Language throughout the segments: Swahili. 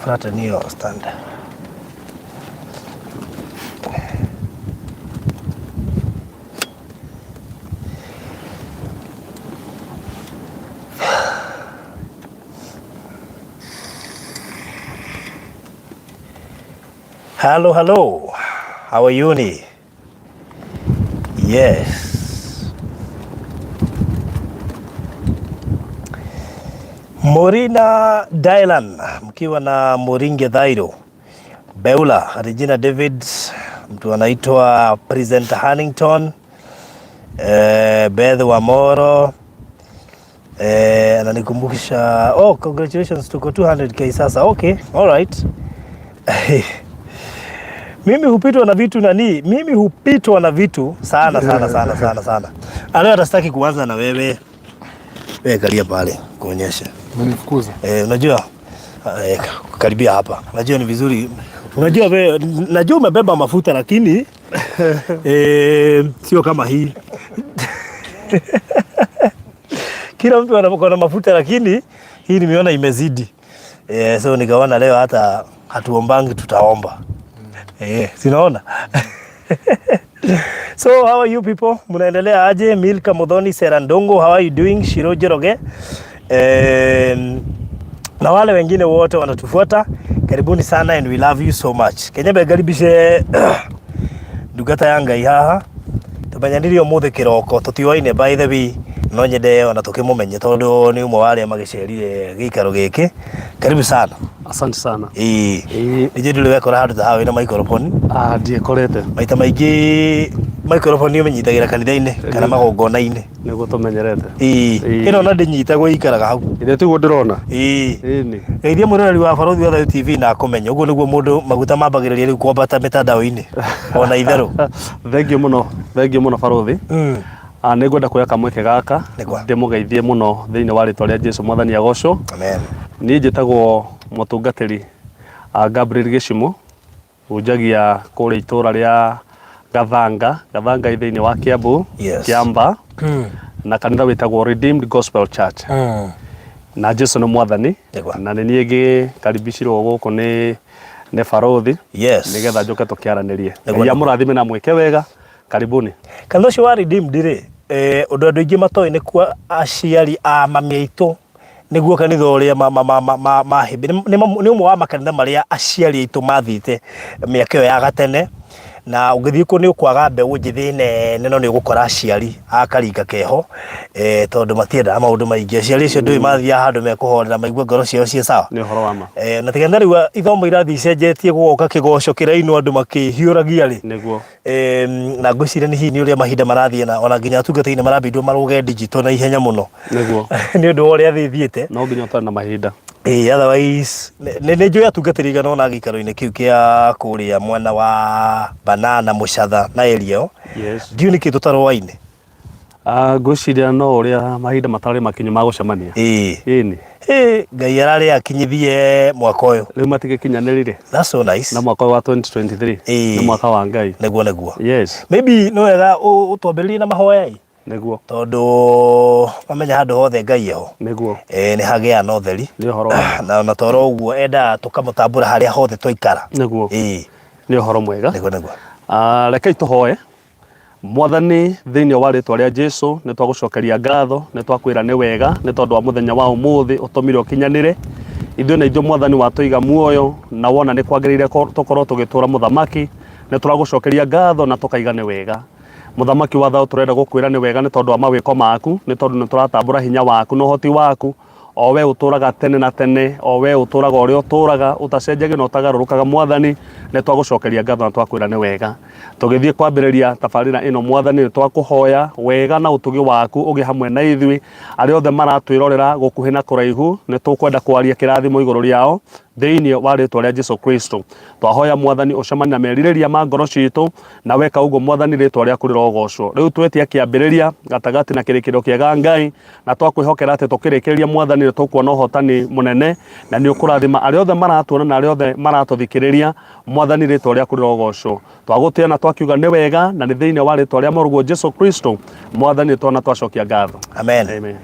Flatten your stand. Hello, hello. How are you? Yes. Morina Dylan, mkiwa na Moringe Dhairo, Beula, Regina David, mtu anaitwa President Hannington, Beth Wamoro, ananikumbusha, oh, congratulations, tuko 200k sasa. Okay, all right. Mimi hupitwa na vitu mimi hupitwa na vitu sana. Leo atastaki kuanza na wewe. Wewe kalia pale kuonyesha. Umenifukuza. Unajua karibia hapa. Unajua ni vizuri. Unajua wewe, najua umebeba mafuta lakini sio kama hii. Kila mtu anapokuwa na mafuta lakini hii nimeona imezidi. So nikaona leo hata hatuombangi tutaomba. Sinaona. So how are you people? Munaendelea aje? Milka Modhoni Serandongo, how are you doing? Shiro Jeroge. Na wale wengine wote wanatufuata, karibuni sana and we love you so much. Kenya begaribishe dugata yanga ihaha. Tumanyandiri omuthe kiroko tutioine by the way. No nyende ona tukimumenye tondu ni umwe wale magicerire gikaro giki. Karibu sana. Asante sana. Nije ndule wekora handu ta hawe na microphone. Ndie korete. Maita maingĩ microphone nĩ ũmenyitagĩra kanitha-inĩ kana magongona-inĩ. Nĩguo tũmenyerete. Ĩno na ndĩnyitagwo ikaraga hau. Ĩrĩa tiguo ndĩrona. Nĩ. Geithia mũroreri wa Barũthi wa TV na akũmenya. Ũguo nĩguo mũndũ maguta mambagĩrĩria rĩu kwambata mĩtandao-inĩ. Ona itherũ. Thengiũ mũno Barũthi. Nĩngwenda kuoya kamweke gaka ndĩmũgeithie mũno thĩinĩ wa rĩtwa rĩa Jesũ Mwathani agocwo. Amen. Niĩ njĩtagwo mũtungatĩri Gabriel Gĩcimũ, unjagia kũrĩa itũra rĩa Gathanga thĩinĩ wa Kiambu, Kiamba, na kanitha wĩtagwo Redeemed Gospel Church. Na Jesũ nĩ Mwathani, na nĩ niĩ ngĩkaribicirwo gũkũ nĩ Barũthi, nĩgetha njoke tũkĩaranĩrie. Ngai amũrathime na mwĩke wega. Karibuni. Kanitha ũcio wa Redeemed rĩ, ũndũ andũ aingĩ matoĩ nĩ kwa aciari a mami aitũ nĩguo kanitha ũrĩa mahĩmbĩ nĩ ũmwe wa makanitha marĩa aciari aitũ mathĩte mĩaka ĩyo ya gatene, na ũngĩthiĩ kuo nĩ ũkwaga mbeũ njĩthĩ nene no nĩ ũgũkora aciari akaringa keho tondũ matiendaga maũndũ maingĩ. Aciari acio ndũĩ mathiaga handũ mekũhorera maigua ngoro ciao ciĩ sawa. Nĩ ũhoro wa ma. Na tiga rĩu ithomo irathi icenjetie gũgoka kĩgoco kĩrainwo andũ makĩhiũragia rĩ. Nĩguo. Na ngwĩciria nĩ hihi nĩ ũrĩa mahinda marathiĩ na ona nginya atungata-inĩ marambindwo marũge digital na ihenya mũno. Nĩguo. Nĩ ũndũ wa ũrĩa thĩ ithiĩte. No nginya ũtarĩ na mahinda. Otherwise nĩ njũĩ atungatĩri igana ona gĩikaro-inĩ kĩu kĩa kũrĩa mwena wa Banana Mũcatha na area ĩyo. Ndiũ nĩkĩ tũtaroaine. Ngwĩciria no ũrĩa mahinda matarĩ makinyu ma gũcemania. Ĩni. Ngai ararĩ akinyithie mwaka ũyũ. Rĩu matigĩkinyanĩrire. That's so nice. Na mwaka wa 2023 nĩ mwaka wa Ngai. Nĩguo. Yes. Maybe no wega ũtwambĩrĩrie na mahoya ĩ. Nĩguo. Tondũ amenya handũ hothe Ngai eho. Nĩguo. Nĩ hagĩa na ũtheri. Nĩ ũhoro wa na toro ũguo enda tũkamũtambũra harĩa hothe twaikara. Nĩguo. Nĩ ũhoro mwega. Nĩguo. Rekei tũhoe. Mwathani thĩinĩ wa rĩtwa rĩa Jesũ nĩ twagũcokeria ngatho, nĩ twakwĩra nĩ wega nĩ tondũ wa mũthenya wa ũmũthĩ ũtũmire ũkinyanĩre. Ithuĩ na ithuĩ Mwathani watũiga muoyo na wona nĩ kwagĩrĩire tũkorwo tũgĩtũra mũthamaki, nĩ tũragũcokeria ngatho na tũkaiga nĩ wega. Mũthamaki wa thayũ tũrenda gũkwĩra nĩ wega nĩ tondũ wa mawĩko maku, nĩ tondũ nĩ tũratambũra hinya waku na ũhoti waku. O we ũtũraga tene na tene, o we ũtũraga ũrĩa ũtũraga, ũtacenjagia na ũtagarũrũkaga Mwathani, nĩ twagũcokeria ngatho na twakwĩra nĩ wega. Tũgĩthiĩ kwambĩrĩria tabarĩra ĩno Mwathani, nĩ twakũhoya wega na ũtugi waku ũgĩ hamwe na ithuĩ arĩa othe maratwĩrorera gũkuhĩ na kũraihu, nĩ tũkwenda kwaria kĩrathimo igũrũ rĩao thiini wa ritwa ria Jesu Kristo. Twahoya Mwathani ucemania na meririria ma ngoro citu, na weka uguo Mwathani ritwa riaku rirogocwo. Riu twetia kiambiriria gatagati na kirikiro kiega Ngai, na twakwihokera ati tukirikiria Mwathani ni tukuona uhotani munene, na ni ukurathima aria othe maratuona na aria othe maratuthikiriria. Mwathani ritwa riaku rirogocwo. Twagutia na twakiuga ni wega na ni thiini wa ritwa ria muruguo Jesu Kristo. Mwathani twana twacokia ngatho. Amen. Amen.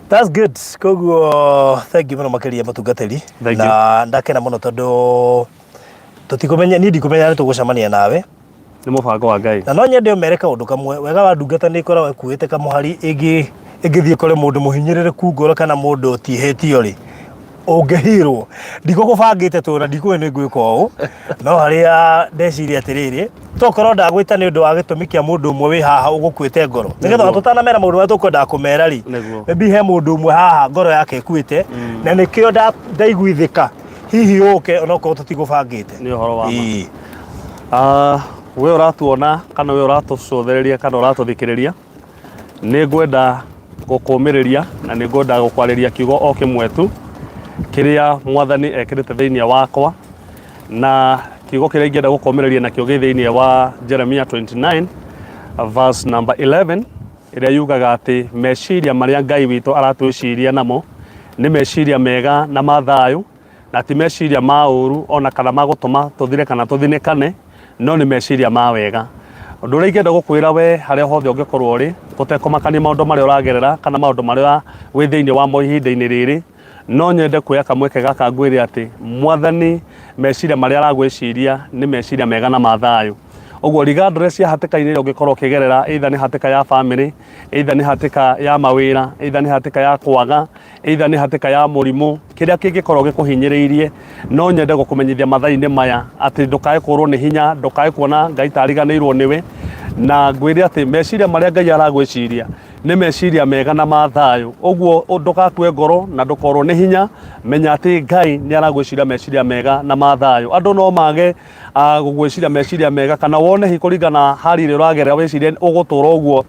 That's good. Koguo thank you muno makiria mutungatiri, na ndakena muno tondu tutikumenya ni ndikumenya ni tugucemania nawe ni mubango wa Ngai, na no nyende umere kaundu kamwe. Wega wa ndungata ni ikoragwo ikuite kamuhari ingithie kore mundu muhinyirireku ngoro kana mundu tihitio ri ungihirwo ndikugubangite tura ndikuwe ni ngwika uu no haria ndeciria atiriri tokorwo ndagwita ni undu wa gitumi kia mundu umwe wi haha ugukwite ngoro nigetha tutanamera maundu maria tukwenda kumera ri maybe he mundu umwe haha ngoro yake ikuite na nikio ndaiguithika hihi uke onokorwo tutigubangite ni uhoro wa ma. We uratuona kana we uratucothereria kana uratuthikiriria, ni ngwenda gukumiriria na ni ngwenda gukwariria kiugo o kimwe tu kiria Mwathani ekirite thiini wakwa, na kiugo kiria ingenda gukomereria na kio thiini wa Jeremiah 29 verse number 11 iria yugaga ati meciria maria Ngai witu aratwiciria namo ni meciria mega na mathayu, na ti meciria ma uru ona kana magutuma tuthire kana tuthinikane, no ni meciria ma wega. Undu uria ingenda gukwira we haria hothe ungikorwo ri tutekumakania maundu maria uragerera kana maundu maria wi thiini wa mo ihinda-ini riri, no nyende kuoya kamweke gaka ngwire ati Mwathani meciria maria aragwiciria ni meciria mega na mathayu. Uguo regardless ya hatika-ini iria ungikorwo ukigerera, either ni hatika ya family, either ni hatika ya mawira, either ni hatika ya kwaga, either ni hatika ya murimu, kiria kingikorwo gikuhinyiriirie, no nyende gukumenyithia mathaini maya ati ndukae kurwo ni hinya, ndukae kuona Ngai tariganirwo niwe, na ngwire ati meciria maria Ngai aragwiciria ni meciria mega na mathayu. Uguo ndukakue ngoro na ndukorwo ni hinya, menya ati Ngai ni aragwiciria meciria mega na mathayu. Andu no mage gugwiciria meciria mega kana wone hikuringana hali ire uragerera wicirie ugutura uguo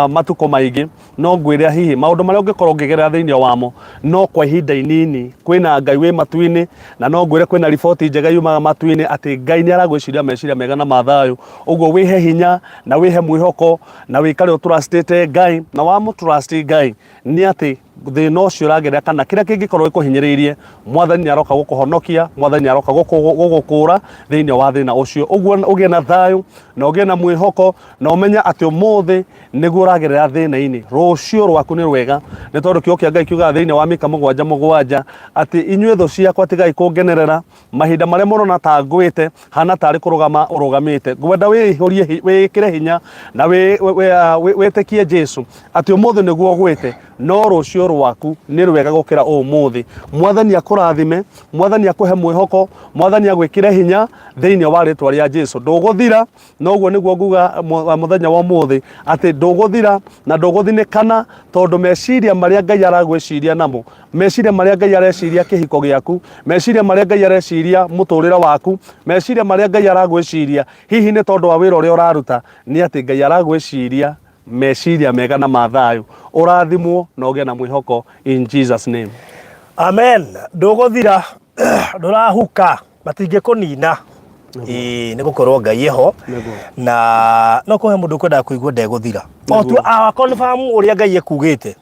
matuko maingi, no ngwire hihi maundu maria ungikorwo ngigerera thiini wamo no kwa ihinda inini kwina Ngai wi matu-ini, na no ngwire kwina riboti njega yumaga matu-ini ati Ngai ni aragwiciria meciria mega na mathayu. Uguo wihe hinya na wihe mwihoko na wikare utrustite Ngai, na wamu trust Ngai ni ati thina ucio uragerera kana kiria kingikorwo gikuhinyiriirie, Mwathani ni aroka gukuhonokia, Mwathani ni aroka gugukura thiini wa thina ucio. Uguo ugie na thayu na ugie na mwihoko na umenya ati umuthi niguo uragerera thina-ini, rucio rwaku ni rwega, ni tondu kiugo kia Ngai kiugaga thiini wa Mika 7:7 ati inyue thu ciakwa tigai kungenerera mahinda maria murona ta ngwite hana tari kurugama urugamite. Ngwenda wihurie wikire hinya na witikie Jesu ati umuthi niguo gwite, no rucio rwaku ni rwega gukira umuthi. Mwathani akurathime, Mwathani akuhe mwihoko, Mwathani agwikire hinya thiini wa ritwa ria Jesu. Nduguthira, no guo niguo nguga muthenya wa umuthi ati nduguthira na nduguthinikana, tondu meciria maria Ngai aragwiciria namo, meciria maria Ngai areciria kihiko giaku, meciria maria Ngai areciria muturire waku, meciria maria Ngai aragwiciria hihi ni tondu wa wira uria uraruta, ni ati Ngai aragwiciria meciria mega na mathayu. Urathimwo na ugie na mwihoko in Jesus name. Amen. Nduguthira ndurahuka matingikunina ni gukorwo Ngai eho na no kuhe mundu kwenda kuigua ndeguthira o tu confirm uria Ngai ekugite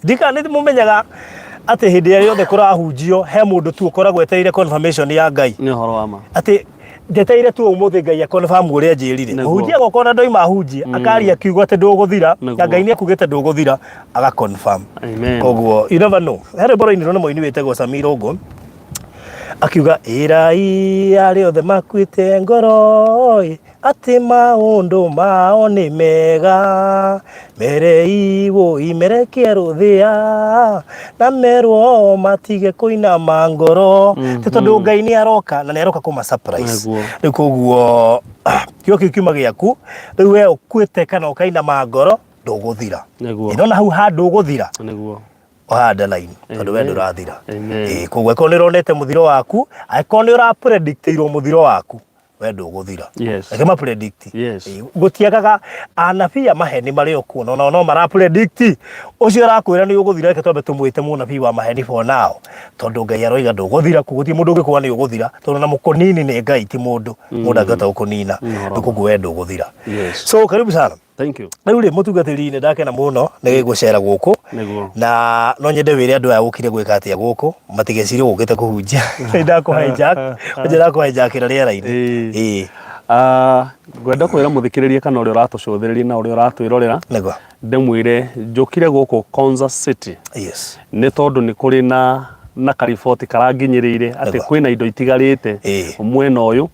ndika ni mumenyaga ati hindi ya yothe kurahunjio he mundu tu ukoragwo eteire confirmation ya Ngai ni horo wa ma ati ndeteire tu umuthi Ngai confirm uria njirire hunjia gokona ndoima hunjia akaria kiugo ati nduguthira na Ngai ni ekugite nduguthira aga confirm. Amen. Koguo you never know here boro-ini no moini wetego Samiro ugo akiuga irai ari othe makwite ngoro ati maundu mao ni mega mereiwo imerekie ruthia na merwo matige kuinama ngoro tondu Ngai ni aroka na ni aroka kuma surprise riu koguo kio kiuma giaku riu we ukwite kana ukainama ngoro nduguthira inona hau handu uguthira niguo ohanda line tondu we ndurathira koguo ko nironete muthiro waku aiko ni ura predict iro muthiro waku we nduguthira yes ake ma predict yes gutiagaga anabia maheni mari okuona no mara predict ucio arakwira ni uguthira eke twambe tumwite munabii wa maheni for now tondu Ngai aroiga nduguthira kuguti mundu ngikwa ni uguthira tondu na mukonini ni Ngai ti mundu ngata ukunina ndukugu we nduguthira so karibu sana. Thank you. Riu mutungatiri ni ndakena muno ni gucera guku na no nyende wire andu aya gukire gwika atia guku matigecire gukite kuhunjia ndako hijack njira ko hijack ira riera-ini gwenda kwira muthikiririe kana uri uratucuthiriria na uri uratwirorera nego ndemwire njukire guku Kansas City yes ni tondu ni kuri na kariboti karanginyirire ati kwina indo itigarite mwena uyu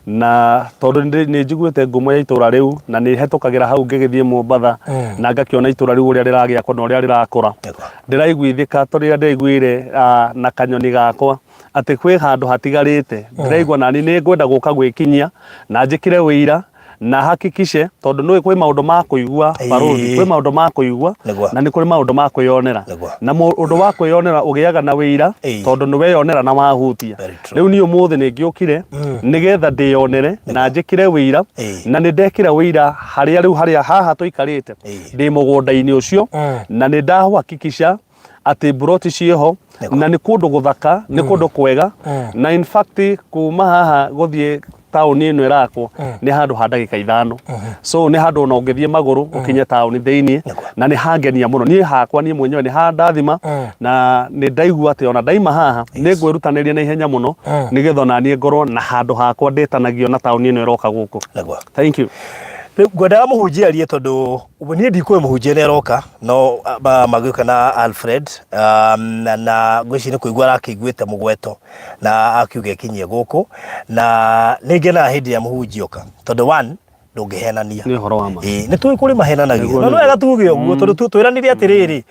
na tondu ni njiguite ngumo ya itura riu na ni hetukagira hau ngigithie Mombatha na ngakiona itura riu uria riragia kono uria rirakura ndiraiguithika toria ndiguire na kanyoni gakwa ati kwi handu hatigarite ndiraigua nani ni ngwenda guka gwikinyia na njikire wira na hakikishe tondu no kwi maundu ma kuigua baruthi kwi maundu ma kuigua na ni kuri maundu ma kwiyonera na maundu wa kwiyonera ugiaga na wira tondu ni weyonera na mahutia riu ni umuthi ni ngiukire nigetha ndiyonere na njikire wira na ni ndekira wira haria haha tuikarite ndi mugunda-ini ucio na ni ndahakikisha ati broti cieho na ni kundu guthaka ni kundu kwega na in fact kuma haha guthie tauni ino irakwo ni handu ha ndagika 5 so ni handu no ngithie maguru ukinye tauni thiini na ni hangenia muno ni hakwa ni mwenyewe ni handathima na ni ndaigua ati ona daima haha ni ngwirutaniria na ihenya muno nigetha na ni ngorwo na handu hakwa nditanagio na tauni ino iroka guku. Thank you. Gwenda muhunjia rie tondu ni ndikwe muhunjia ni roka no magika na Alfred na gwici ni kuigua rakiguite mugweto na akiuge kinyie guku na ningena hindi ya muhunjia oka tondu one ndungihenania ni horo wa ma ni tui kuri mahenanagia no wega tuge uguo tondu twiranirie atiriri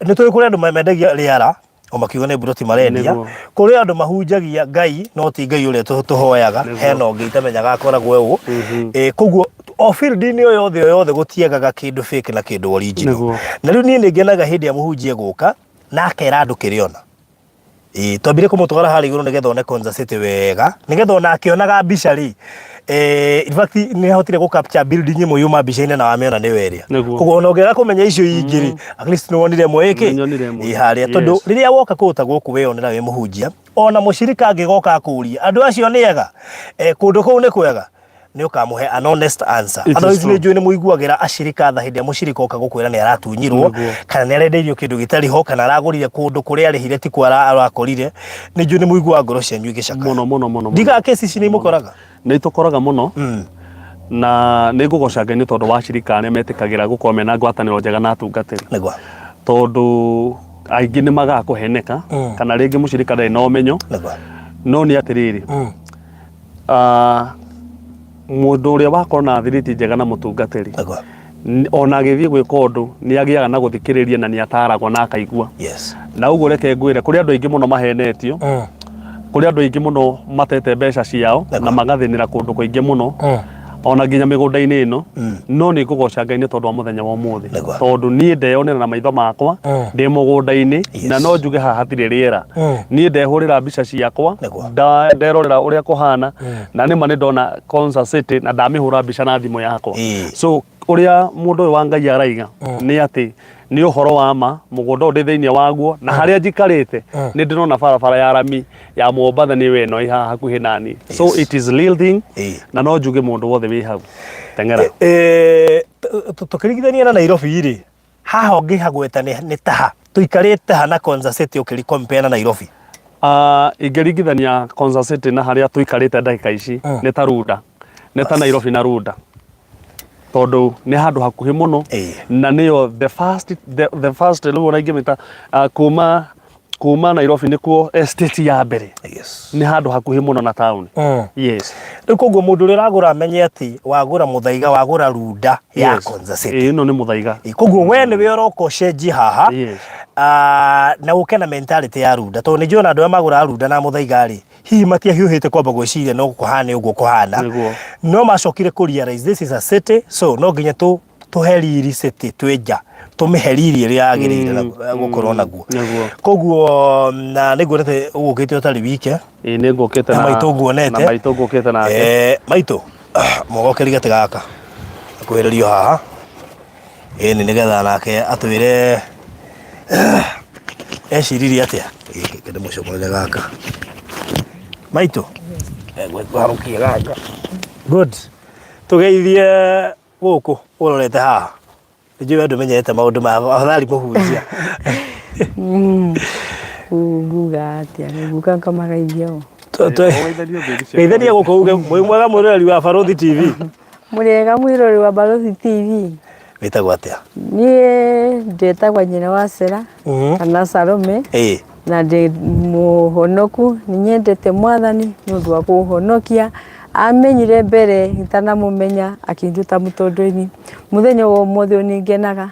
ni tui kuri andu mendagia riara o makiuga ni buroti marendia kuri andu mahunjagia Ngai no ti Ngai uria tuhoyaga hena ungi itamenyaga akoragwo ugu koguo o field-ini yothe gutiagaga kindu fake na kindu original na riu ni ngenaga hindi ya muhunjia guka na akera andu kiriona twambire kumutwara hari iguru nigetha one Kansas City wega nigetha ona akionaga mbica ri in fact ni hotire go capture building imwe yuma mbica-ini na wamiona ni weria koguo ona ungera kumenya icio ingiri at least no wonire mweke haria tondu riria woka kuta guku weyonera we muhunjia ona mushirika angigoka akuria andu acio ni ega kundu kuu ni kwega ni ukamuhe an honest answer otherwise ni njui ni muiguagira ashirika tha hindi ya mushirika oka gukwira ni aratunyirwo kana ni arendeirio kindu gitari ho kana aragurire kundu kuria arihire ti kwara arakorire ni njui ni muigua ngoro cianyu igicaka muno diga kesi ici ni mukoraga ni tukoraga muno na ni ngugoca Ngai ni tondu wa shirika ni metikagira gukorwo mena ngwataniro njega na atungatiri tondu aingi ni magakuheneka kana ringi mushirika ndari na umenyo no ni atiriri mundu uria wakorwo na thiriti njega na mutungatiri ona agithie gwika undu ni agiaga na guthikiriria na ni ataragwo na akaigua na uguo reke ngwire kuri andu aingi muno mahenetio kuri andu aingi muno matete mbeca ciao na magathinira kundu kuingi muno ona nginya migunda-ini ino no ni ngugoca Ngai ni tondu wa muthenya wa umuthi tondu ni ndeyonera na maitho makwa ndi mugunda-ini na no njuge haha hatire riera ni ndehurira mbica ciakwa nderorera uria kuhana na nima ni ndona Kansas City na ndamihura mbica na thimu yakwa so uria mundu wa Ngai araiga ni ati ni uhoro wa ma mugunda ndi thiini waguo na haria njikarite ni ndirona barabara ya rami ya Mombatha ni weno iha hakuhi nani so it is real thing na no njuge mundu wothe wi hau tengera tukirigithania na Nairobi ri haha ngihagweta ni taha tuikarite hana Kansas City ukiri compare na Nairobi ingirigithania Kansas City na haria tuikarite ndagika ici ni ta Runda ni ta Nairobi na Runda tondu ni handu hakuhi muno na niyo the first lu ona ingimita kuma Nairobi nikuo estate ya mbere ni handu hakuhi muno na town koguo mundu uri ragura amenye ati wagura muthaiga wagura Runda ya Kansas City ino ni muthaiga koguo we ni we uroko cenji haha na ukena mentality ya Runda tondu ni njona andu aya magura Runda na muthaiga ri hihi matiahiuhite kwamba gwiciria no kuhana uguo kuhana no macokire ku realize this is a city so no nginya tuheriri city tweja tumiheriri iri yagirire gukorwo naguo koguo na niguonete ugukite utari wike nigukite na maitu nguonete na maitu ngukite nake maitu mogokeri gate gaka kwiririo haha ni nigetha nake atwire eciririe atia kende mucomore gaka maitu gwarukia gaka good tugeithie guku urorete haha nijue andu menyete maundu ma athari muhunjia nguga atia nguga kamagaithia geithania guku uge mwega mwirori wa Barothi TV mwega mwirori wa Barothi TV witagwo atia nie ndetagwa nyina wa Sera kana Salome na ndi muhonoku ninyendete mwathani nundu wa kuhonokia amenyire mbere itanamumenya akinduta mutondoini muthenya wo mothe ningenaga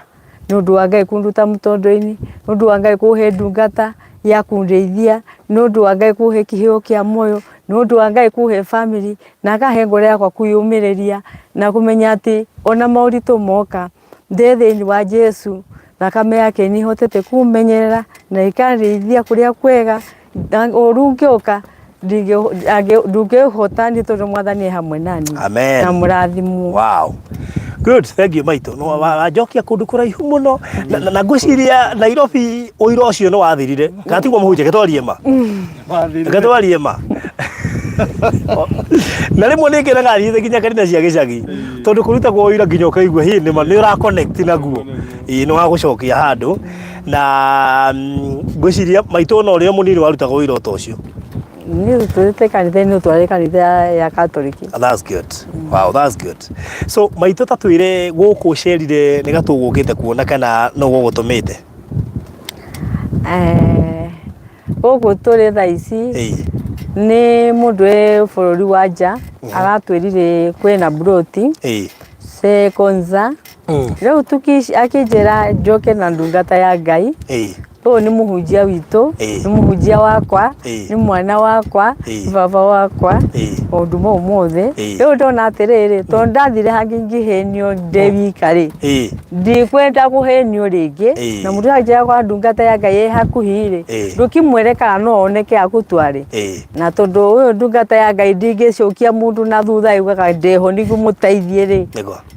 nundu wa Ngai kunduta mutondoini nundu wa Ngai kuhe ndungata ya kundeithia nundu wa Ngai kuhe kiheo kia moyo nundu wa Ngai kuhe family na kahe ngore yakwa kuyumiriria na kumenya ati ona mauritu moka ndetheni wa Jesu na kame yake ni hotete kumenyerera na ikandeithia kuria kwega urungioka nduge hotani tondu mwathani hamwe nani amen na murathimu wow good thank you maitu no wajokia kundu kuraihu muno na ngwiciria Nairobi uiro ucio no wathirire ngatigwo muhunje getwarie ma getwarie ma na rimwe ningira ngari nginya karina cia gicagi tondu kuruta gwo ira nginya ukaigua hi ni ma ni ura connect naguo ni wa gucokia handu na ngwiciria maitu no rio munini warutaga wira ucio ni tuite kanitha ni twari kanitha ya Katoliki. That's good. Wow, that's good. So maitu tatwire guku sherire ni gatugukite kuona kana no gugutumite guku turi thaici ni mundu e bururi wa nja aratwirire kwina broti sekonza leo tukishi akijera njoke na ndungata ya Ngai to ni muhunjia wito ni muhunjia wakwa ni mwana wakwa baba wakwa ondumo mothe leo ndona atiriri to ndathire hangi ngihenio ndewikari ndikwenda kuhenio ringi na mundu aje kwa ndungata ya Ngai hakuhire ndukimwereka no oneke akutware na tondu uyu ndungata ya Ngai ndingicokia mundu na thutha igwaga ndeho nigu muteithie ri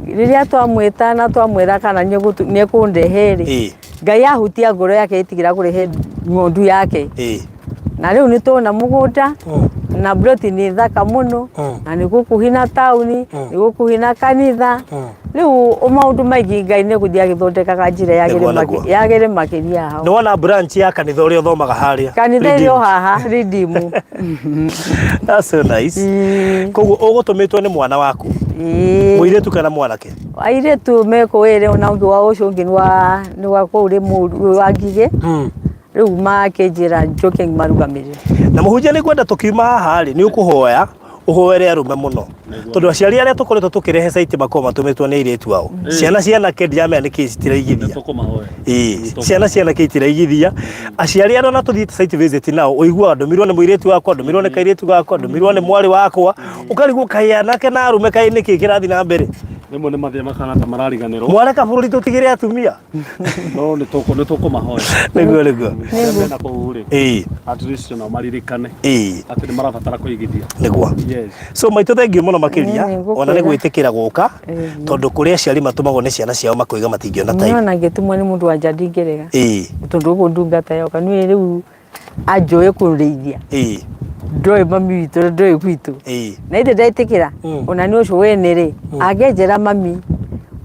riria twamwita na twamwira kana niekundehere Ngai ahutia ngoro yake itigira kurehe ngondu yake na riu ni tona mugunda na broti ni thaka muno na ni gukuhina tauni ni gukuhina kanitha riu maundu maingi Ngai ni guthia githondekaga njira yagire makiria hao no wana branch ya kanitha uria thomaga haria kanitha rio haha Redeem that's so nice koguo ugutumitwo ni mwana waku muiretu kana mwanake airetu mekwire ona ungi wa ucio ungi ni wa kuri mu wa ngige riu makejira njoke marugamire na muhunjia ni kwenda tukiuma haha ri ni ukuhoya uhoere arume muno tondu aciari aria tukoretwo tukirehe site makoma tumetwo ni iretu wao ciana kendia ni kicitiraigithia ciana kicitiraigithia aciari aria na tuthite site visit nao uigua ndumirwo ni muiretu wakwa ndumirwo ni kairetu gakwa ndumirwo ni mwari wakwa ukarigwo kaiana ke na arume kai ni kikirathi na mbere nimwe ni mathia makana ta marariganirwo mwareka bururi tutigire atumia no ni tukumahoya niguo na kuhuri at least no maririkane ati ni marabatara kuigithia niguo yes so maitu thengi muno makiria ona ni gwitikira guka tondu kuria aciari matumagwo ni ciana ciao makoiga matingiona time no na ngitumwa ni mundu wa nja ndingirega tondu uguo ndungata yoka ni riu ajoe kureithia ndoi mami witu ndoi kwitu na inde ndaitikira ona ni ucio wene ri agenjera mami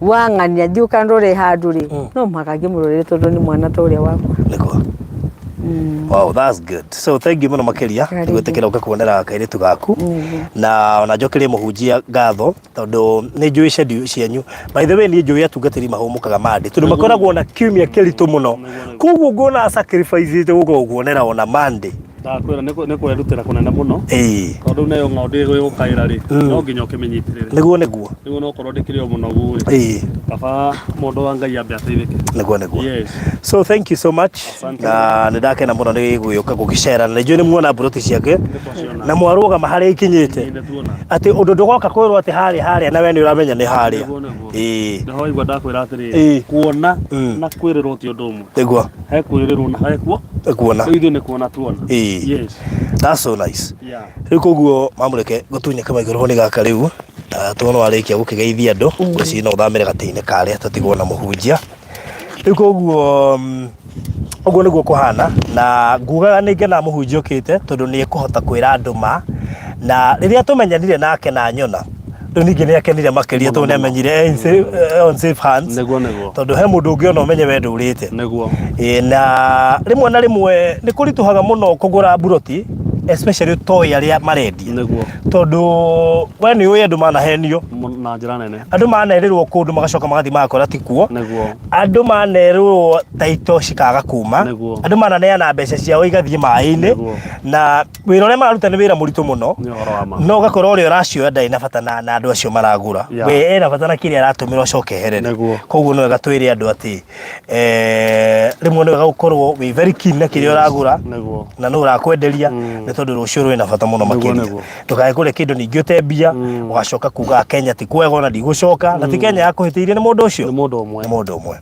wang'ania thiuka ndore handu ri no mhakage murore tondu ni mwana toria wakwa niko wow that's good so thank you muno makiria gwitikira ukakuonera kairetu gaku na ona njokerie muhunjia ngatho tondu ni njui schedule cianyu by the way ni njui atungatiri mahumukaga mande tondu makoragwo na kiumia kiritu muno koguo ngona sacrifice te gukuonera ona mande Ndakwira nä kwerutä ra kå nene må no tondå nayo ng'ondu ä gå kaä ri no nginya å kä mä nyitä rä nä guo no korwo ndä kä rä o må nogu kaba må ndå wa Ngai ambe ateithä ke. So thank you so much na nä ndakena må no nä gå yå ka gå gä cera na nä njå nä muona mburoti ciake na mwarå harä ikinyä te atä å ndå ndå goka kwä rwo atä harä na we nä å ramenya nä harä a igua ndakwä ra atä rä kuona na kwä rä rwo ti å ndå å mwe he kwä rä rwo na he kuona ithuä nä kuona tuona. That's so nice. Rä u koguo mamå gå tunye kamaigå rwo nä gaka rä u tuona warä kia gå kä geithia andå ngwĩciria no å thamä re gatä-inä karä a tatigwo na må hunjia rä u koguo ũguo nĩguo kũhana na ngugaga nĩ ngena må hunjia å kä te tondå nä ekå hota kwä ra andå ma na rä rä a tå menyanire nake na nyona rĩu ningĩ nĩ akenire makĩria tondũ nĩ amenyire on safe hands tondũ he mũndũ ũngĩ ona ũmenye we ndũrĩte na rĩmwe na rĩmwe nĩ kũritũhaga mũno kũgũra buroti especially toy arĩa marendia tondũ we nĩ ũĩ andũ manahenio na njĩra nene andũ manerĩrwo kũndũ magacoka magathi magakora ti kuo andũ manerĩrwo taito cikaga kuma andũ mananeana mbeca ciao igathiĩ maĩ-inĩ na wĩra ũrĩa mararuta nĩ wĩra mũritũ mũno no ũgakora ũrĩa ũracioya ndarĩ na bata na andũ acio maragũra we ena bata na kĩrĩa aratũmĩra ũcoke eherere koguo nĩ wega twĩre andũ atĩ rĩmwe nĩ wega gũkorwo wĩ very keen na kĩrĩa ũragũra na nĩ ũrakwenderia nĩ tondũ rũciũ rwĩna bata mũno makĩria ndũkae kũrĩa kĩndũ ningĩ ũte mbia ũgacoka kuga Kenya ti kwega ona ndigũcoka na ti Kenya yakũhĩtĩirie nĩ mũndũ ũcio nĩ mũndũ ũmwe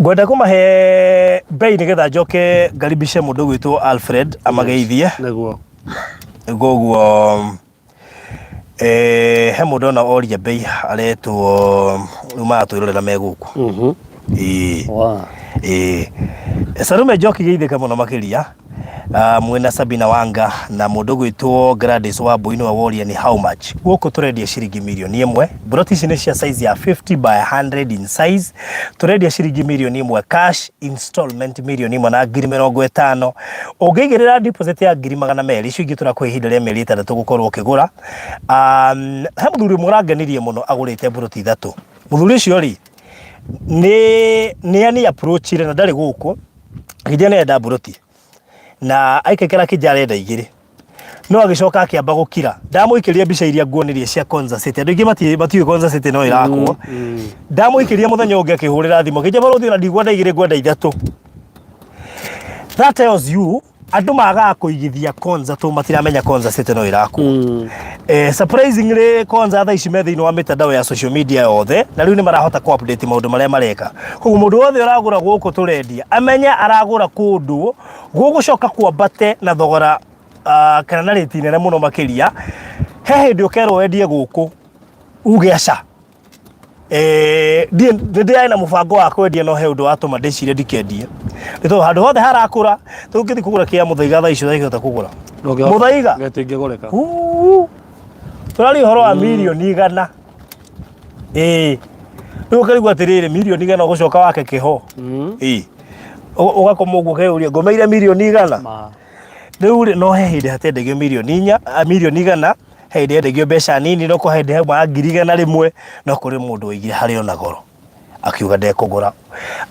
ngwenda kũmahe bei nĩgetha njoke ngaribishe mũndũ gwĩtwo Alfred amageithie koguo he mũndũ ona oria bei aretwo rĩu maratwĩrorera me gũkũ Sarume Njoki geithĩka mũno makĩria mwena Sabina Wanga na mũndũ gwĩtwo Gladys Wambui nĩwe woria nĩ how much gũkũ tũrendia ciringi mirioni ĩmwe buroti ici nĩ cia size ya 50 by 100 in size tũrendia ciringi mirioni ĩmwe cash installment mirioni ĩmwe na ngiri 50 ũngĩigĩrĩra deposit ya ngiri 200 icio ingĩ tũrakũhe ihinda rĩa mĩeri 3 gũkorwo ũkĩgũra he mũthuri ũmwe ũrangenirie mũno agũrĩte buroti 3 mũthuri ũcio rĩ nĩ ani approach na ndarĩ gũkũ kijana enda buroti na aikekera kijana enda igĩrĩ no agĩcoka akĩamba gũkira ndamũikĩria mbica iria nguonirie cia Konza City andũ ingĩ matiũĩ Konza City no ĩrakwo ndamũikĩria mũthenya ũngĩ akĩhũrĩra thimũ kijana barũthi na ndigwenda igĩrĩ ngwenda 3 that tells you andũ magaga kũigithia Konza tũ matiramenya Konza City no ĩrakwo surprisingly Konza thaa ici me thĩinĩ wa mitandao ya social media yothe na rĩu nĩ marahota ku update maũndũ marĩa mareka koguo mũndũ wothe ũragũra gũkũ tũrendia amenya aragũra kũndũ gũgũcoka kwambate na thogora kana na rĩti nene mũno makĩria he hĩndĩ ũkerwo wendie gũkũ uge aca ndĩrarĩ na mũbango wa kwendia no he ũndũ watũma ndĩcire ndikendie nĩ tondũ handũ hothe harakũra tũngĩthi kũgũra kĩa mũthaiga thaa icio tũngĩhota kũgũra mũthaiga getingĩgũrĩka tũrarĩ ũhoro wa mirioni 100 rĩu ũkarigwo atĩrĩrĩ mirioni 100 ũgũcoka wake kĩho ũgakoma ũguo ũkeyũria ngomeire mirioni 100 rĩu no he hĩndĩ hatendagio mirioni 100 he hĩndĩ hendagio mbeca nini no kũ hĩndĩ he ngiri 100 no kũrĩ mũndũ waigire harĩ ona goro akiuga ndekũgũra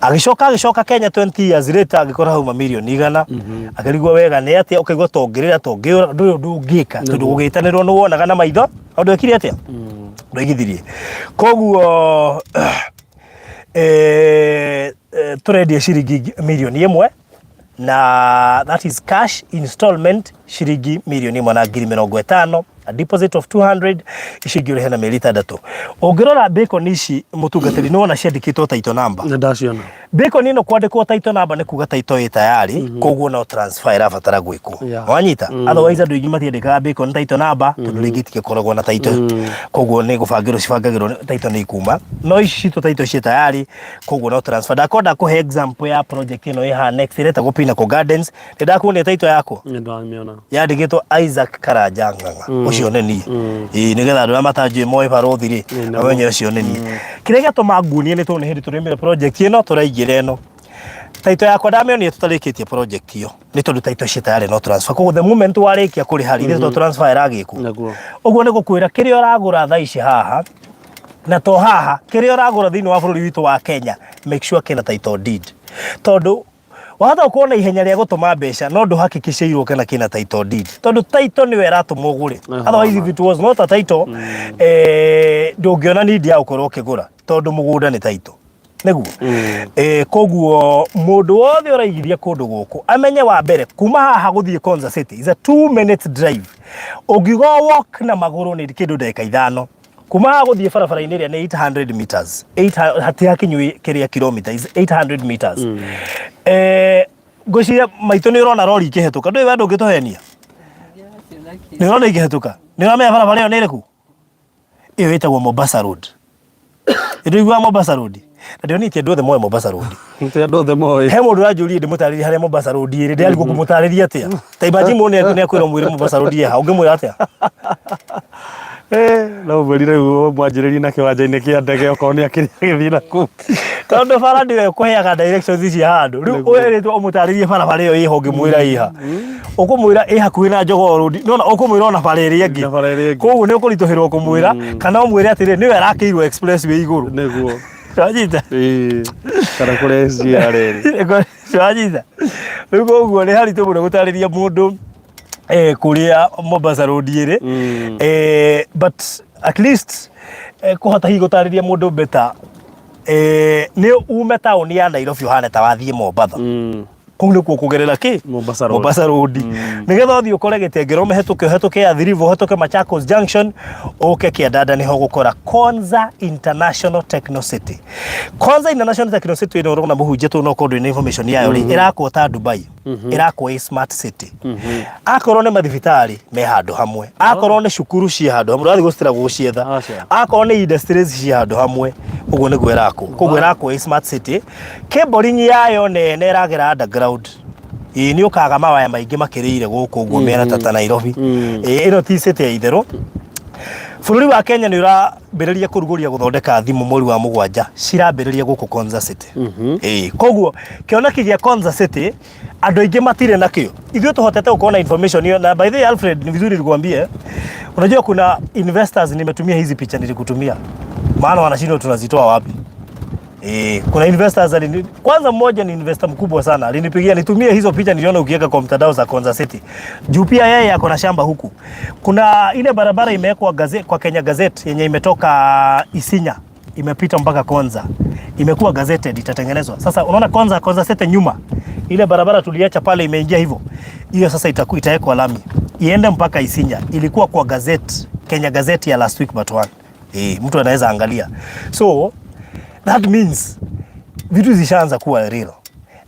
agĩcoka Kenya 20 years later agĩkora hauma mirioni 100 akĩrigwo wega nĩ atĩa ũkaigua tongĩrĩra tongĩũra ndũyũ ndũngĩka tondũ gũgĩtanĩrwo nĩ wonaga na maitho ũndũ ekire atĩa ndũigithirie koguo tũrendia ciringi mirioni 1 na that is cash installment ciringi mirioni 1 na ngiri 50 a deposit of 200 icingĩũrĩhe na mĩeri 3 ũngĩrora bacon ici mũtungatĩri nĩ wona ciandĩkĩtwo title number ndaciona bacon ĩno kwandĩkwo title number nĩ kuga title ĩ tayari koguo no transfer ĩrabatara gwĩkwo wanyita otherwise andũ aingĩ matiandĩkaga bacon title number tondũ rĩngĩ itigĩkoragwo na title koguo nĩ gũbangĩrwo cibangagĩrwo title nĩ ikuma no ici citũ title ciĩ tayari koguo no transfer ndakwenda kũhe example ya project ĩno ĩha next ĩretagwo Pinnacle Gardens nĩndakuonia title yakwa nĩndamĩona yandĩkĩtwo Isaac Karanja Ng'ang'a ũcio nĩ niĩ nĩgetha andũ arĩa matanjũĩ moĩ barũthi rĩ amenye ũcio nĩ niĩ kĩrĩa gĩatũma nguonie nĩ tondũ nĩ hĩndĩ tũrĩmĩra project ĩno tũraingĩra ĩno title yakwa ndamĩonire tũtarĩkĩtie project ĩyo nĩ tondũ title ciĩ tayarĩ no transfer koguo the moment warĩkia kũrĩha rĩ tondũ transfer ĩragĩkwo ũguo nĩ gũkwĩra kĩrĩa ũragũra thaa ici haha na to haha kĩrĩa ũragũra thĩinĩ wa bũrũri witũ wa Kenya make sure kĩna title deed tondũ wahota kuona ihenya rĩa gũtũma mbeca no ndũhakikicĩirwo kana kina title deed tondu title nĩwe ĩratũma ũgũre otherwise if it was not a title ndũngĩona need ya gũkorwo ũkĩgũra tondu mũgũnda nĩ title neguo koguo mũndũ wothe ũraigithia kũndũ gũkũ amenye wa mbere kuma haha gũthiĩ Konza City is a 2 minute drive ũngĩgo walk na magũrũ nĩ kĩndũ ndagĩka 5 kuma haha gũthiĩ barabara-inĩ ĩrĩa nĩ 800 meters hatihakinywi kĩrĩa kilometers 800 meters ngũciria maitũ nĩ ũrona rori ikĩhetũka ndũĩ we ndũngĩtũhenia nĩ ũrona ikĩhetũka nĩ ũramenya barabara ĩyo nĩ ĩrĩkũ ĩyo ĩtagwo Mombasa Road ĩndũigua Mombasa Road ndio nĩ andũ othe moe Mombasa Road andũ othe moe he mũndũ ũranjũria ndĩmũtarĩrie harĩa Mombasa Road ĩrĩ ndĩarigwo kũmũtarĩria atĩa ta imagine mũndũ nĩ akwĩra mwĩre Mombasa Road ĩha ũngĩmwĩra atĩa no mwerire mwanjĩrĩrie na kĩwanja-inĩ kĩa ndege okorwo nĩ akĩrĩa gĩthiĩ nakũu tondũ bara ndĩwe kũheaga directions cia handũ rĩu ũeretwo ũmũtarĩrie barabara ĩyo ĩho ũngĩmwĩra ĩha ũkũmwĩra ĩ hakuhĩ na Jogoo Road nona ũkũmwĩra ona bara ĩrĩa ĩngĩ koguo nĩ ũkũritũhĩrwo kũmwĩra kana ũmwĩre atĩrĩ nĩwe arakĩirwo expressway igũrũ nĩguo Wajita kana kũrĩa SGR wajita rĩu koguo nĩ haritũ mũno gũtarĩria mũndũ kuria Mombasa Road ĩrĩ but at least kũhota hihi gũtarĩria mũndũ better nĩ ume taũni ya Nairobi ũhane ta wathiĩ Mombasa kũu nĩkuo kũgerera kĩ Mombasa Road nĩgetha ũthiĩ ũkore Gĩtengero ũhetũke Atiriri ũhetũke Machakos Junction ũke Kĩandanda nĩho gũkora Konza International Techno City. Konza International Techno City ĩno ũrona mũhunjĩtwo no kũndũ ĩna information yayo ĩrakwo ta Dubai ĩrakwo ĩ smart city akorwo nĩ mathibitarĩ me handũ hamwe akorwo nĩ cukuru ciĩ handũ hamwe ũrathiĩ gũcitĩra gũcietha akorwo nĩ industries ciĩ handũ hamwe ũguo nĩguo ĩrakwo koguo ĩrakwo ĩ smart city cabling yayo nene ĩragera underground nĩ ũkaga mawaya maingĩ makĩrĩire gũkũ ũguo mĩena ta Nairobi ĩno ti city ya itherũ bũrũri wa Kenya nĩ ũrambĩrĩria kũrugũria gũthondeka thimũ mweri wa 7 cirambĩrĩria gũkũ Konza City koguo kĩoneki gĩa Konza City andũ aingĩ matirĩ nakĩo ithuĩ tũhotete kuona information hiyo na by the way Alfred ni vizuri nikwambie unajua kuna investors nimetumia hizi picha nilikutumia maana wanashindwa tunazitoa wapi kuna investors kwanza mmoja ni investor mkubwa sana alinipigia nitumie hizo picha niliona ukiweka kwa mtandao za Konza City juu pia yeye ako na shamba huku kuna ile barabara imewekwa kwa Kenya Gazette yenye imetoka Isinya imepita mpaka Konza imekuwa gazetted itatengenezwa sasa unaona Konza City nyuma ile barabara tuliacha pale imeingia hivyo hiyo sasa itawekwa lami iende mpaka Isinya ilikuwa kwa gazette Kenya Gazette ya last week but one mtu anaweza angalia so that means vitu zishaanza kuwa real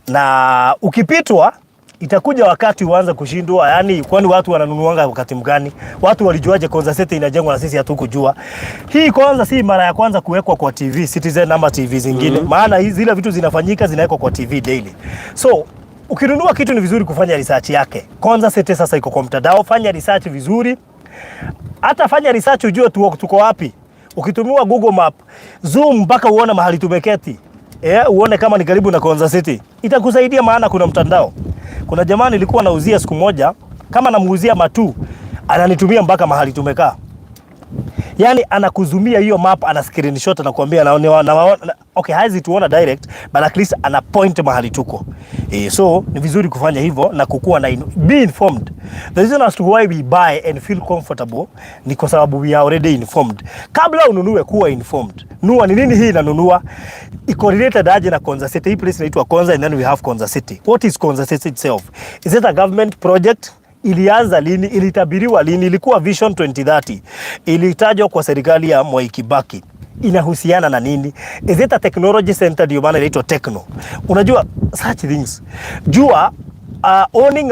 na ukipitwa itakuja wakati uanze kushindwa yani kwani watu wananunuanga wakati mgani watu walijuaje Konza City inajengwa na sisi hatukujua hii kwanza si mara ya kwanza kuwekwa kwa TV Citizen ama TV zingine maana hizi zile vitu zinafanyika zinawekwa kwa TV daily so ukinunua kitu ni vizuri kufanya research yake Konza City sasa iko kwa mtandao fanya research vizuri hata fanya research ujue tuko wapi ukitumia Google Map zoom mpaka uone mahali tumeketi uone kama ni karibu na Konza City itakusaidia maana kuna mtandao kuna jamaa nilikuwa nauzia siku moja kama namuuzia matu ananitumia mpaka mahali tumekaa yani anakuzumia hiyo map ana screenshot anakuambia na okay haizi tuona direct but at least ana point mahali tuko so ni vizuri kufanya hivyo na kukua na be informed the reason as to why we buy and feel comfortable ni kwa sababu we are already informed kabla ununue kuwa informed nunua ni nini hii nanunua iko related aje na Konza City hii place inaitwa Konza and then we have Konza City what is Konza City itself is it a government project ilianza lini ilitabiriwa lini ilikuwa vision 2030 ilitajwa kwa serikali ya Mwai Kibaki inahusiana na nini is it a technology center ndio maana inaitwa techno unajua such things jua owning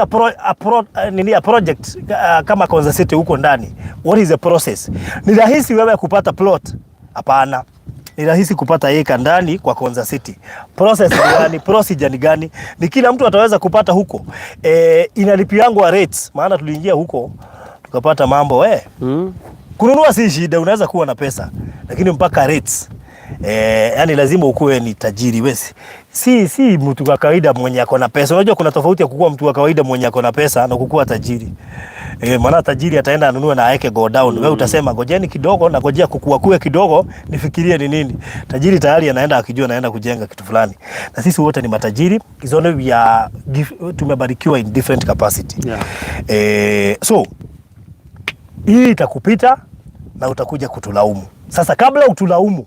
a project kama Konza City huko ndani what is the process ni rahisi wewe kupata plot hapana ni rahisi kupata eka ndani kwa Konza City process gani procedure ni gani ni kila mtu ataweza kupata huko inalipiangwa rates maana tuliingia huko tukapata mambo kununua si shida unaweza kuwa na pesa lakini mpaka rates yani lazima ukuwe ni tajiri wewe si mtu wa kawaida mwenye ako na pesa unajua kuna tofauti ya kukuwa mtu wa kawaida mwenye ako na pesa na kukuwa tajiri Maana tajiri ataenda anunue na aeke go down. Wewe utasema ngojeni kidogo na ngojea kukua kidogo nifikirie ni nini. Tajiri tayari anaenda akijua anaenda kujenga kitu fulani. Na sisi wote ni matajiri. Izone we are tumebarikiwa in different capacity. Yeah. So hii itakupita na utakuja kutulaumu. Sasa kabla utulaumu,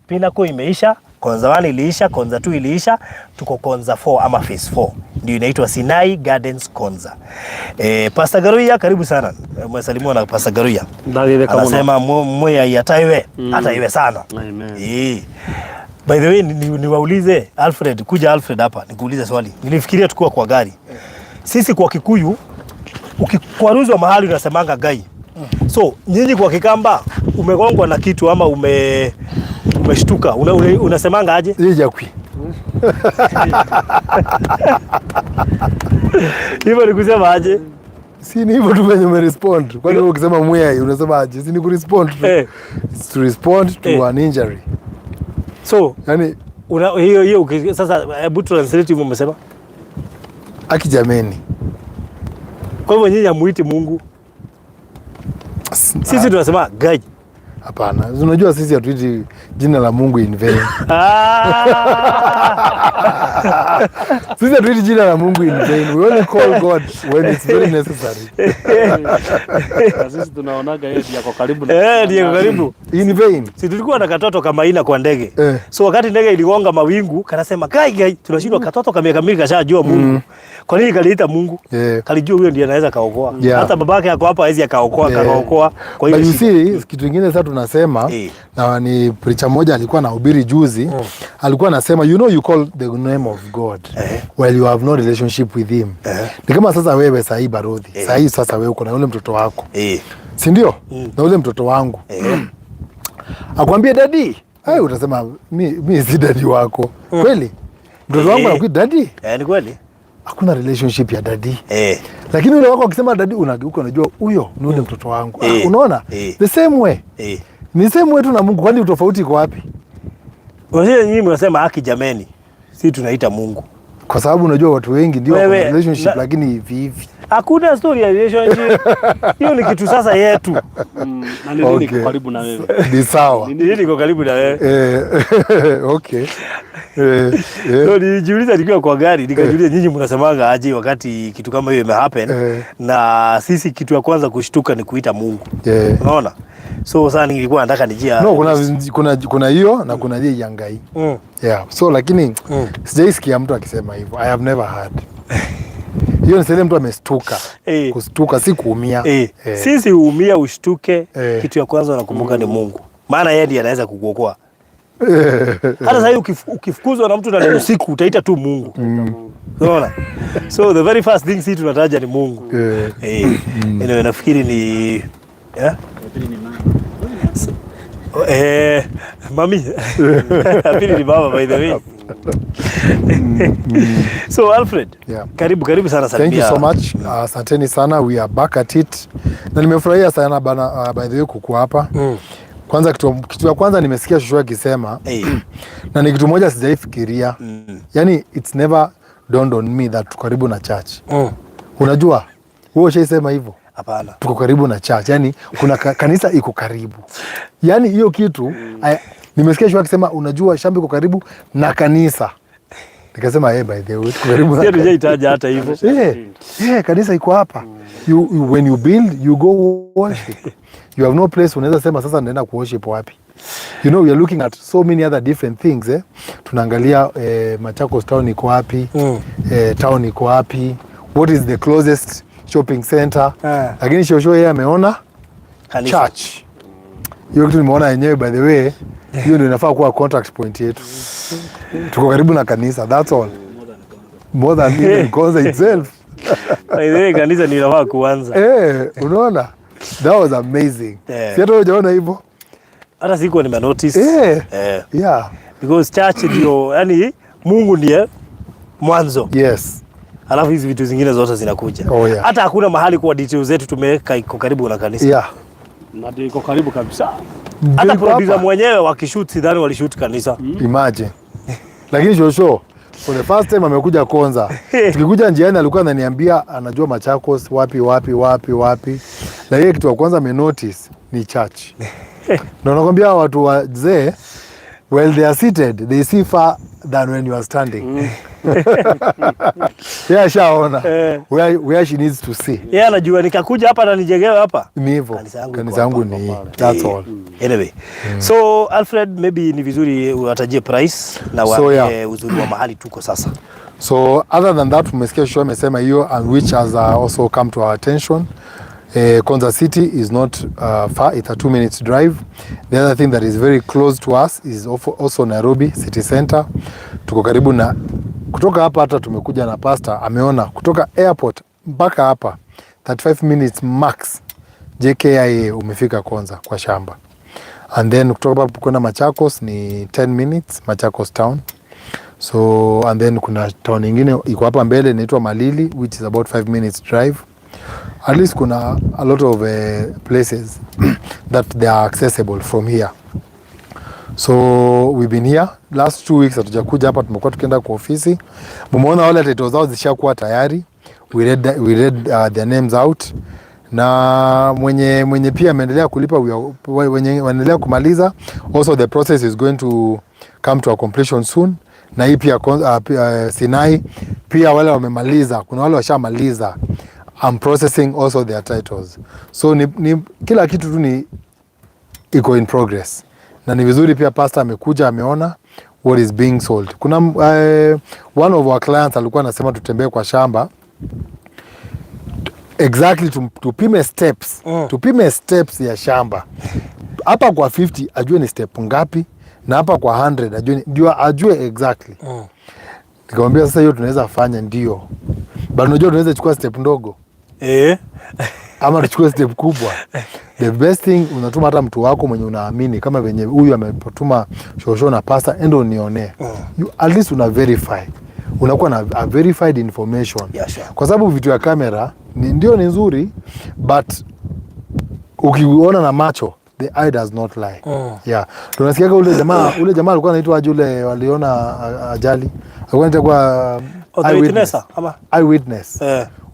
Pinnacle imeisha, Konza 1 iliisha, Konza 2 iliisha, tuko Konza 4 ama phase 4. Ndio inaitwa Sinai Gardens Konza. Pastor Garuya, karibu sana. Mwasalimiwa na Pastor Garuya. Anasema moya yataiwe, hata iwe sana. Amen. By the way, niwaulize Alfred, kuja Alfred hapa, nikuulize swali. Nilifikiria tukua kwa gari. Sisi kwa Kikuyu, ukikwaruzwa mahali unasemanga gai. So, nyinyi kwa Kikamba, umegongwa na kitu ama umeshtuka, unasemanga aje? Jakwi. Hivyo ni kusema aje? Si ni hivyo tu venye umerespond. Kwani wewe ukisema mwai unasema aje? Si ni kurespond tu. It's to respond to an injury. So, yani hiyo sasa hebu translate umesema? Aki jameni. Kwa hivyo nyinyi hamuiti Mungu. Sisi tunasema gai. Hapana. Unajua sisi hatuiti jina la Mungu in vain. Sisi hatuiti jina la Mungu in vain. We only call God when it's very necessary. Sisi tunaonaga yeye yako karibu na ndiye karibu. In vain. Si tulikuwa na katoto kama ina kwa ndege. So wakati ndege iligonga mawingu, kanasema gai tunashindwa katoto kamili kashajua Mungu. Kwa nini kaliita Mungu? Kalijua huyo ndiye anaweza kaokoa. Hata babake yako hapa hawezi akaokoa, kaokoa. Kwa hiyo kitu kingine sasa tunasema na ni preacher mmoja alikuwa anahubiri juzi, alikuwa anasema you call the name of God while you have no relationship with him. Ni kama sasa wewe sahi Barodhi. Sahi sasa wewe uko na yule mtoto wako. Si ndio? Na yule mtoto wangu. Akwambie daddy. Utasema mimi si daddy wako. Kweli? Mtoto wangu anakuita daddy? Ni kweli. Hakuna relationship ya daddy. Lakini yule wako akisema daddy unageuka unajua huyo ni yule mtoto wangu. Unaona? The same way. Ni same way tu na Mungu, kwani utofauti iko wapi? Wazee nyinyi mnasema haki jameni. Sisi tunaita Mungu. Kwa sababu unajua watu wengi ndio wana relationship lakini hivi. Hakuna story ya relationship. Hiyo ni kitu sasa yetu. Na nini niko karibu na wewe? Ni sawa. Nini niko karibu na wewe? Okay. Ndio nijiuliza nikiwa kwa gari, nikajiuliza nyinyi mnasemanga aje wakati kitu kama hiyo imehappen na sisi kitu ya kwanza kushtuka ni kuita Mungu. Unaona? So sasa nilikuwa nataka nijia. No, kuna hiyo na kuna ile yangai. Yeah. So lakini sijaisikia mtu akisema hivyo. I have never heard. Hiyo ni sele mtu amestuka. Kustuka si kuumia. Sisi huumia ushtuke, kitu ya kwanza unakumbuka ni Mungu. Maana yeye ndiye anaweza kukuokoa. Hata sasa ukifukuzwa na mtu na usiku utaita tu Mungu. Unaona? So the very first thing sisi tunataja ni Mungu. Nafikiri ni mami. Pili ni baba by the way. So Alfred, karibu sana Salmia. Thank you so much. Asanteni sana, we are back at it. Na nimefurahia sana bana by the way kukuwa hapa. Kwanza kitu ya kwanza nimesikia Shushu akisema na ni kitu moja sijaifikiria. Yani it's never dawned on me that tuko karibu na church. Unajua? Wewe ushaisema hivyo? Hapana. Tuko karibu na church. Yani kuna kanisa iko karibu. Yani hiyo kitu nimesikia Shushu akisema unajua Shambi iko karibu na kanisa. Nikasema by the way tuko karibu na. Sio nijitaja hata hivyo. Kanisa iko hapa. When you build you go worship. You have no place unaweza sema sasa naenda kuworship wapi. We are looking at so many other different things. Tunaangalia Machakos town iko wapi? Town iko wapi? What is the closest shopping center? Lakini Shosho yeye ameona church. Hiyo kitu nimeona yenyewe by the way. Hiyo ndio inafaa kuwa contact point yetu. Tuko karibu na kanisa, that's all. More than even Konza itself. By the way, kanisa ni inafaa kuanza. Unaona? That was amazing. Si hata hujaona hivyo? Hata sikuwa nimenotice. Yeah. Because church ndio, yani Mungu ndiye mwanzo. Yes. Alafu hizi vitu zingine zote zinakuja. Hata hakuna mahali kwa details zetu tumeweka iko karibu na kanisa. Yeah. Na ndio iko karibu kabisa. Hata producer mwenyewe wakishoot sidhani walishoot kanisa. Imagine. Lakini Shosho, For the first time amekuja Konza. Tukikuja njiani alikuwa ananiambia anajua Machakos wapi. Na yeye kitu wa kwanza amenotice ni church. Na nakwambia watu wazee, while they are seated, they see far than when you are standing. Yeah, shaona. Where she needs to see. Yeah, anajua nikakuja hapa na nijengewe hapa. Ni hivyo. Kanisa yangu ni that's all. Anyway. So Alfred, maybe ni vizuri uwatajie price na uzuri wa mahali tuko sasa. So other than that, umesikia show amesema hiyo, and which has also come to our attention. Konza City is not far, it's a 2 minutes drive. The other thing that is very close to us is also Nairobi City Center. Tuko karibu na, kutoka hapa hata tumekuja na pastor, ameona kutoka airport mpaka hapa 35 minutes max JKIA umefika Konza kwa shamba. And then kutoka hapa kwenda Machakos ni 10 minutes Machakos town. So and then kuna town nyingine iko hapa mbele inaitwa Malili, which is about 5 minutes drive. At least kuna a lot of places that they are accessible from here. So we've been here last 2 weeks, hatujakuja hapa, tumekuwa tukienda kwa ofisi. Mumeona wale titles zao zishakuwa tayari. We read their names out. Na mwenye pia ameendelea kulipa, wenye wanaendelea kumaliza. Also the process is going to come to a completion soon. Na hii pia Sinai pia wale wamemaliza, kuna wale washamaliza. I'm processing also their titles. So ni kila kitu tu ni iko in progress. Na ni vizuri pia pastor amekuja ameona what is being sold. Kuna one of our clients alikuwa anasema tutembee kwa shamba. Exactly tupime steps. Tupime steps ya shamba. Hapa kwa 50 ajue ni step ngapi, na hapa kwa 100 ajue exactly. Nikamwambia sasa hiyo tunaweza fanya ndio. Bado unajua tunaweza chukua step ndogo. Ama tuchukue step kubwa. The best thing, unatuma hata mtu wako mwenye unaamini, kama venye huyu amepotuma shosho na pasta, endo nione. At least una verify. Unakuwa na a verified information. Yeah, sure. Kwa sababu vitu ya kamera ndio ni nzuri, but ukiona na macho the eye does not lie. Yeah. Tunasikiaga ule jamaa alikuwa anaitwa aje, ule waliona ajali. Alikuwa anaitwa eyewitness.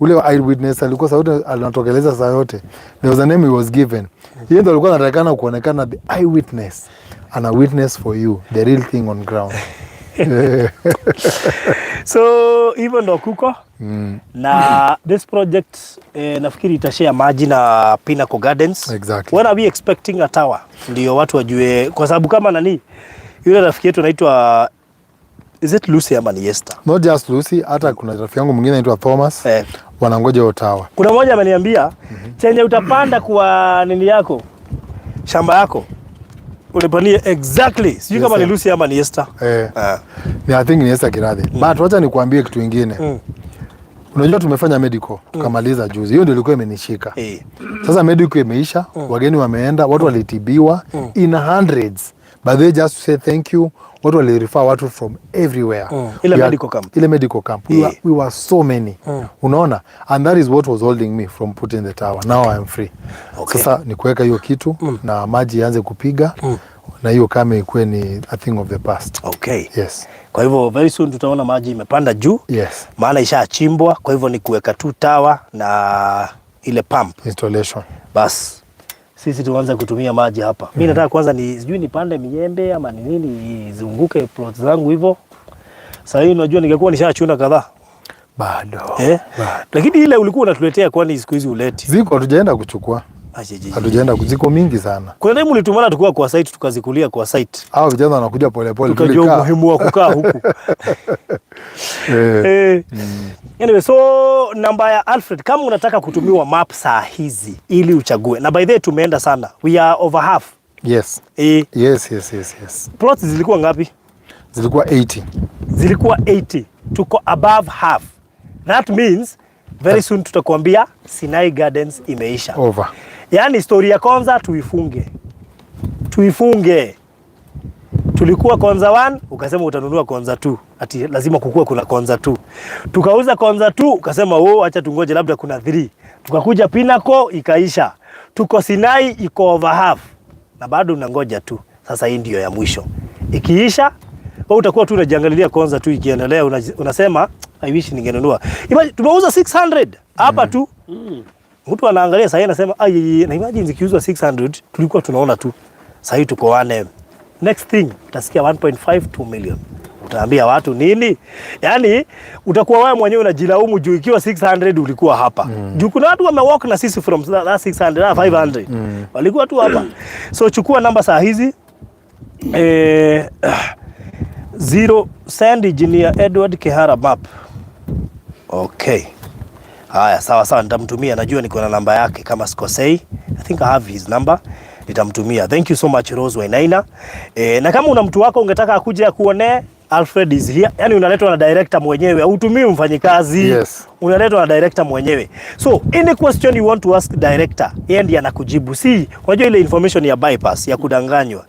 Ule eyewitness alikuwa sauti anatokeleza saa yote. There was a name he was given. Yeye ndo alikuwa anatakana kuonekana the eyewitness, and a witness for you, the real thing on ground. So even ndo kuko na this project nafikiri itashare maji na Pinnacle Gardens. Exactly. When are we expecting a tower? Ndio watu wajue, kwa sababu kama nani yule rafiki yetu anaitwa, is it Lucy ama ni Esther? Not just Lucy, hata kuna rafiki yangu mwingine anaitwa Thomas. Wanangoja hiyo tower. Kuna mmoja ameniambia chenye utapanda kwa nini yako, shamba yako ulipania exactly. Sijui kama ni Lucy ama ni Esther. Ni I think ni Esther Kiradhi. But wacha nikuambie kitu kingine. Unajua tumefanya medical, tukamaliza juzi. Hiyo ndio ilikuwa imenishika. Sasa medical imeisha, wageni wameenda, watu walitibiwa in hundreds. But they just say thank you. Watu walirefer watu from everywhere. Ile medical camp. We were so many. Unaona? And that is what was holding me from putting the tower. Now I am free. Okay. Sasa ni kuweka hiyo kitu na maji yaanze kupiga na hiyo kama ikuwe ni a thing of the past. Okay. Yes. Kwa hivyo very soon tutaona maji imepanda juu. Yes. Maana ishachimbwa, kwa hivyo ni kuweka tu tower na ile pump installation. Bas. Sisi tuanze kutumia maji hapa. Mimi nataka kwanza sijui nipande miembe ama ni nini, zunguke plot zangu hivyo. Sasa hivi unajua ningekuwa nishachuna kadhaa. Bado. Lakini ile ulikuwa unatuletea, kwani siku hizi uleti? Ziko hatujaenda kuchukua. Hatujaenda, ziko mingi sana. Kuna time ulitumana tukua kwa site tukazikulia kwa site. Hao vijana wanakuja pole pole, tukajua umuhimu wa kukaa huku. Anyway, so namba ya Alfred, kama unataka kutumiwa map saa hizi ili uchague. Na by the way tumeenda sana. We are over half. Yes. Yes. Plots zilikuwa ngapi? Zilikuwa 80. Zilikuwa 80. Tuko above half. That means very soon tutakwambia Sinai Gardens imeisha. Over. Yaani story ya Konza tuifunge. Tulikuwa Konza 1, ukasema utanunua Konza 2. Ati lazima kukua kuna Konza 2. Tukauza Konza 2, ukasema acha tungoje labda kuna 3. Tukakuja Pinnacle ikaisha. Tuko Sinai iko over half. Na bado unangoja tu. Sasa hii ndio ya mwisho. Ikiisha Wewe utakuwa tu unajiangalilia kwanza tu ikiendelea unasema I wish ningenunua. Imagine tumeuza 600 hapa tu. Mtu anaangalia sasa anasema na imagine zikiuzwa 600 tulikuwa tunaona tu. Sasa tuko 1M. Next thing utasikia 1.52 million. Utaambia watu nini? Yaani utakuwa wewe mwenyewe unajilaumu juu ikiwa 600 ulikuwa hapa. Juu kuna watu wamewalk na sisi from that 600 500. Walikuwa tu hapa. So chukua namba saa hizi 0 send engineer Edward Kehara map. Okay. Haya sawa nitamtumia, najua niko na namba yake kama sikosei. I think I have his number. Nitamtumia. Thank you so much Rose Wainaina. Na kama una mtu wako ungetaka akuje akuone, Alfred is here. Yaani unaletwa na director mwenyewe, hutumii mfanyikazi. Yes. Unaletwa na director mwenyewe. So any question you want to ask director, yeye ndiye anakujibu. Si unajua ile information ya bypass ya kudanganywa.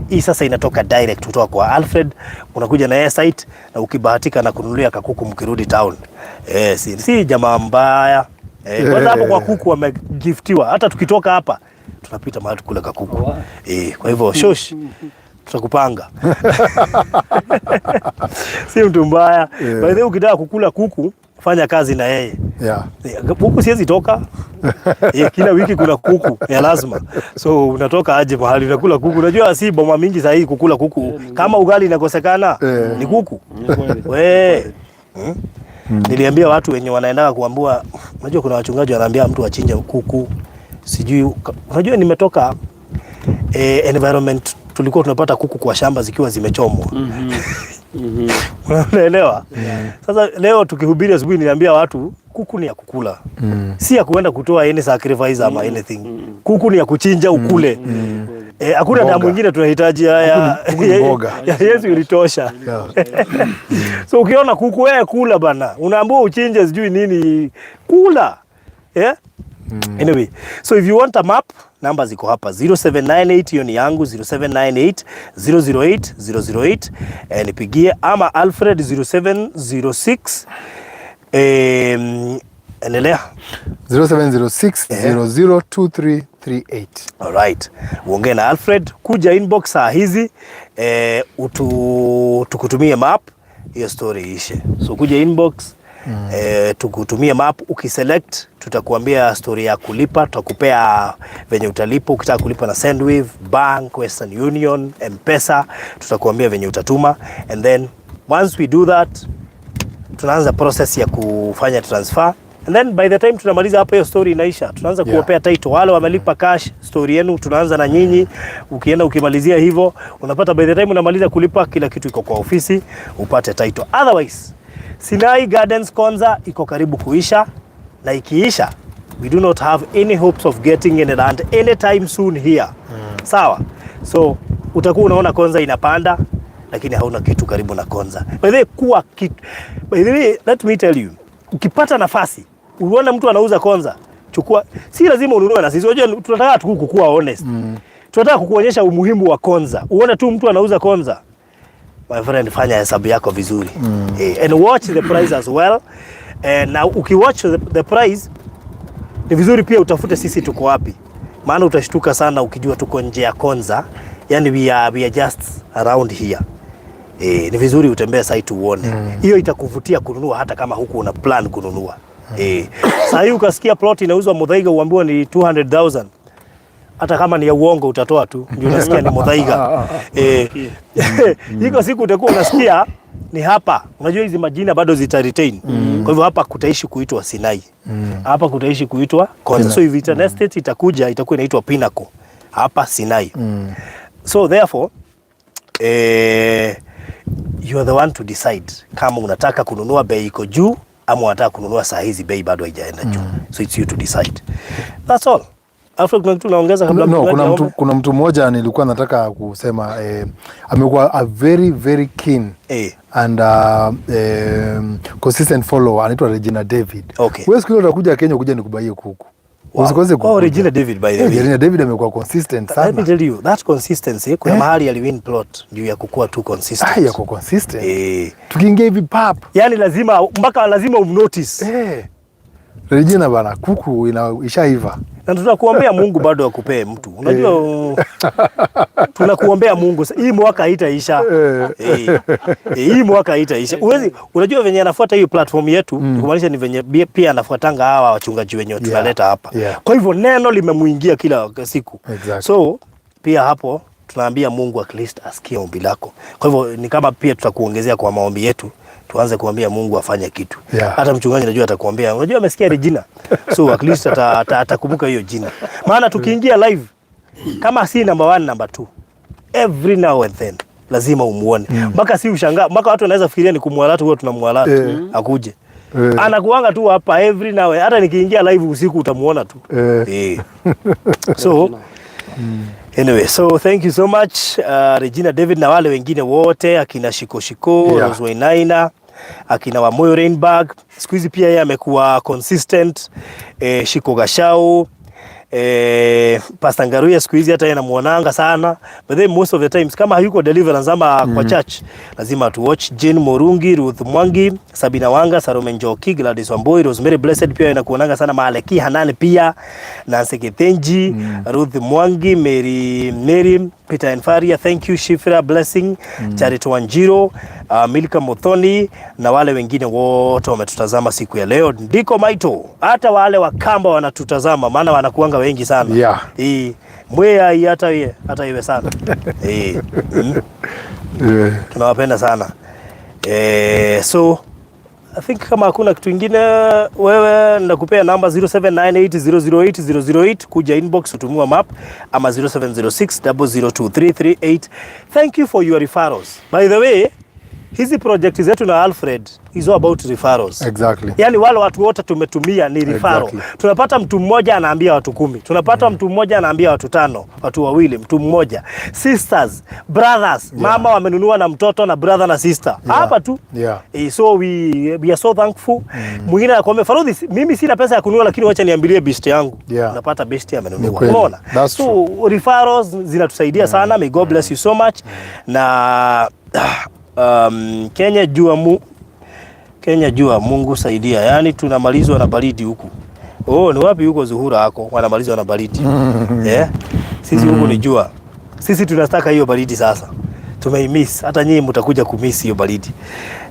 Hii sasa inatoka direct kutoka kwa Alfred, unakuja na yeye site na ukibahatika na kununulia kakuku mkirudi town. Si jamaa mbaya. Kwanza hapo kwa kuku wamegiftiwa. Hata tukitoka hapa tunapita mahali kule kakuku. Kwa hivyo shosh tutakupanga. Si mtu mbaya. By the way ukitaka kukula kuku fanya kazi na yeye. Kuku siwezi toka. Kila wiki kuna kuku ya lazima. So unatoka aje mahali unakula kuku. Unajua si boma mingi saa hii kukula kuku. Kama ugali inakosekana ni kuku. Niliambia watu wenye wanaenda kuambua, unajua kuna wachungaji wanaambia mtu achinje kuku. Sijui unajua nimetoka environment tulikuwa tunapata kuku kwa shamba zikiwa zimechomwa. Unaelewa? Sasa leo tukihubiri asubuhi niliambia watu kuku ni ya kukula. Si ya kuenda kutoa any sacrifice ama anything. Kuku ni ya kuchinja ukule. Hakuna damu nyingine tunahitaji haya. Yesu ilitosha. So ukiona kuku wewe kula bana. Unaambiwa uchinje sijui nini kula. Anyway, so if you want a map, namba ziko hapa 0798 hiyo ni yangu 0798 008 008 nipigie ama Alfred 0706 endelea 0706 002338. Alright. Uongee na Alfred, kuja inbox saa hizi tukutumie map hiyo story ishe. So kuja inbox tukutumie map, ukiselect tutakuambia story ya kulipa, tutakupea venye utalipa. Ukitaka kulipa na Sendwave, Bank, Western Union, M-Pesa, tutakuambia venye utatuma, and then once we do that tunaanza process ya kufanya transfer, and then by the time tunamaliza hapa hiyo story inaisha, tunaanza kuwapea title. Wale wamelipa cash, story yenu tunaanza na nyinyi. Ukienda ukimalizia hivyo unapata by the time unamaliza kulipa kila kitu iko kwa ofisi, upate title. Otherwise Sinai Gardens Konza iko karibu kuisha, na ikiisha we do not have any hopes of getting in land anytime soon here. Sawa? So utakuwa unaona Konza inapanda lakini hauna kitu karibu na Konza. By the way, kuwa kitu. By the way, let me tell you, ukipata nafasi, unaona mtu anauza Konza, chukua. Si lazima ununue na sisi. Unajua tunataka tu kukua honest. Tunataka kukuonyesha umuhimu wa Konza. Uone tu mtu anauza Konza, my friend, fanya hesabu yako vizuri. And watch the price as well. Na ukiwatch the price, ni vizuri pia utafute sisi tuko wapi. Maana utashtuka sana ukijua tuko nje ya Konza. Yani we are just around here. Ni vizuri utembee site uone. Hiyo itakuvutia kununua hata kama huku una plan kununua. Sasa hii ukasikia plot inauzwa Muthaiga uambiwa ni 200,000. Hata kama ni ya uongo utatoa tu, ndio unasikia ni Muthaiga. Hiko siku utakuwa unasikia ni hapa. Unajua hizi majina bado zita retain. Kwa hivyo hapa kutaishi kuitwa Sinai. Hapa kutaishi kuitwa Konza. So if it's estate itakuja itakuwa inaitwa Pinnacle. Hapa Sinai. So therefore you are the one to decide kama unataka kununua bei iko juu ama unataka kununua saa hizi bei bado haijaenda juu. So it's you to decide. That's all. After kuna kitu naongeza kabla kuna mtu mmoja nilikuwa nataka kusema amekuwa a very keen and consistent follower, anaitwa Regina David. Wewe siku ile utakuja Kenya kuja nikubaie kuku. Usikose kuku. Regina David by the way. Regina David amekuwa consistent sana. Let me tell you that consistency kuna mahali aliwin plot juu ya kukua tu consistent. Yako consistent. Tukiingia hivi pap. Yaani lazima mpaka lazima umnotice. Regina bana, kuku ishaiva. Na tunakuombea Mungu bado akupee mtu. Unajua tunakuombea Mungu. Hii mwaka haitaisha. Hii mwaka haitaisha. Unajua venye anafuata hiyo platform yetu, kumaanisha ni venye pia anafuatanga hawa wachungaji wenyewe tunaleta hapa. Kwa hivyo neno limemuingia kila siku. Exactly. So pia hapo tunaambia Mungu at least asikie ombi lako. Kwa hivyo ni kama pia tutakuongezea kwa maombi yetu. Tuanze kuambia Mungu afanye kitu. Hata mchungaji najua atakuambia, unajua amesikia Regina. So at least atakumbuka hiyo jina. Maana tukiingia live kama si number 1 number 2 every now and then lazima umuone. Mpaka si ushangaa, mpaka watu wanaweza fikiria ni kumwalatu, huwa tunamwalatu akuje. Anakuanga tu hapa every now, hata nikiingia live usiku utamuona tu. So anyway, so thank you so much Regina David na wale wengine wote, akina Shiko Rose Wainaina, akina wa Moyo Rainbag. Siku hizi pia yeye amekuwa consistent. Shiko Gashao, Pastor Ngaruya siku hizi hata yeye anamuonanga sana, but then most of the times kama hayuko deliverance ama kwa church lazima tu watch. Jane Morungi, Ruth Mwangi, Sabina Wanga, Salome Njoki, Gladys Wamboi, Rosemary Blessed pia inakuonanga sana, Maleki Hanani pia, Nancy Ketenji, Ruth Mwangi, Mary Peter Enfaria, thank you Shifra Blessing, Charity Wanjiro, Milka Mothoni na wale wengine wote wametutazama siku ya leo. Ndiko Maito, hata wale wakamba wanatutazama maana wanakuanga wengi sana. Mwea hata iwe sana. Tunawapenda sana. So I think kama hakuna kitu kingine, wewe nakupea namba 0798008008 kuja inbox utumua map, ama 0706002338. Thank you for your referrals. By the way, hizi project zetu na Alfred is all about referrals. Exactly. Yani wale watu wote tumetumia ni referral. Exactly. Tunapata mtu mmoja anaambia watu 10. Tunapata mtu mmoja anaambia watu 5, watu wawili, mtu mmoja. Sisters, brothers, mama wamenunua na mtoto na brother na sister. Hapa tu. So we are so thankful. Mwingine anakuambia Farodhi, mimi sina pesa ya kununua lakini wacha niambilie best yangu. Unapata best amenunua. Unaona? So referrals zinatusaidia sana. May God bless you so much. Na Kenya jua Mungu saidia. Yani tunamalizwa na baridi huku. Ni wapi huko Zuhura hako wanamalizwa na baridi. Sisi huko ni jua. Sisi tunataka hiyo baridi sasa. Tumeimiss. Hata nyinyi mtakuja kumiss hiyo baridi.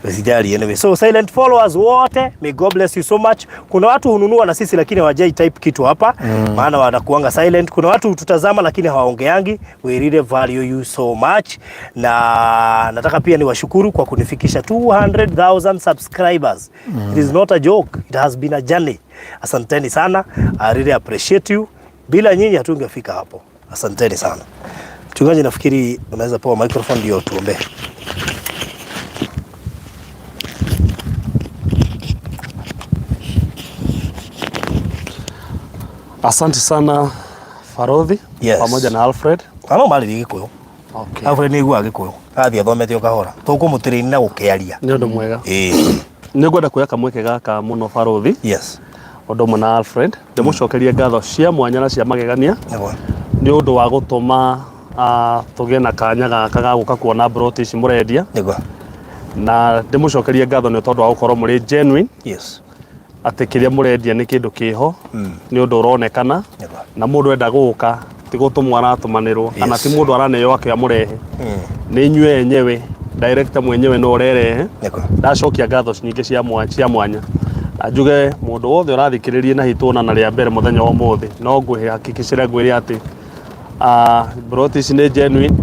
Usijali anyway. So silent followers wote, may God bless you so much. Kuna watu hununua na sisi lakini hawajai type kitu hapa. Maana wanakuanga silent. Kuna watu tutazama lakini hawaongeangi. We really value you so much. Na nataka pia niwashukuru kwa kunifikisha 200,000 subscribers. It is not a joke. It has been a journey. Asanteni sana. I really appreciate you. Bila nyinyi hatungefika hapo. Asanteni sana. Mchungaji, nafikiri unaweza pewa microphone ndio tuombe. Asante sana Farodhi, pamoja na Alfred. Mali Gikuyu. Okay. Alfred ni gwa Gikuyu. Athi athomete ukahora. Tukumutirini na gukiaria. Ni undu mwega. Nĩngwenda kuoya kamweke gaka muno Farodhi. Undu muna Alfred. Ndimucokerie ngatho cia mwanya na cia magegania. Ni undu wa gutuma tugie na kanya gaka ga guka kuona broti ici murendia. Na ndimucokerie ngatho ni tondu wa gukorwo muri genuine. Ati kiria murendia ni kindu kiho, ni undu uronekana na mundu enda guka ti gutumwa aratumanirwo kana ti mundu araneo ake amurehe. Ni nywe enyewe director mwenyewe no rerehe. Ndacokia ngatho nyingi cia mwanya. Ajuge mundu wothe urathikiririe na hituna na ria mbere muthenya wa muthi no ngwe hakikishira ngwiri ati broti ici ni genuine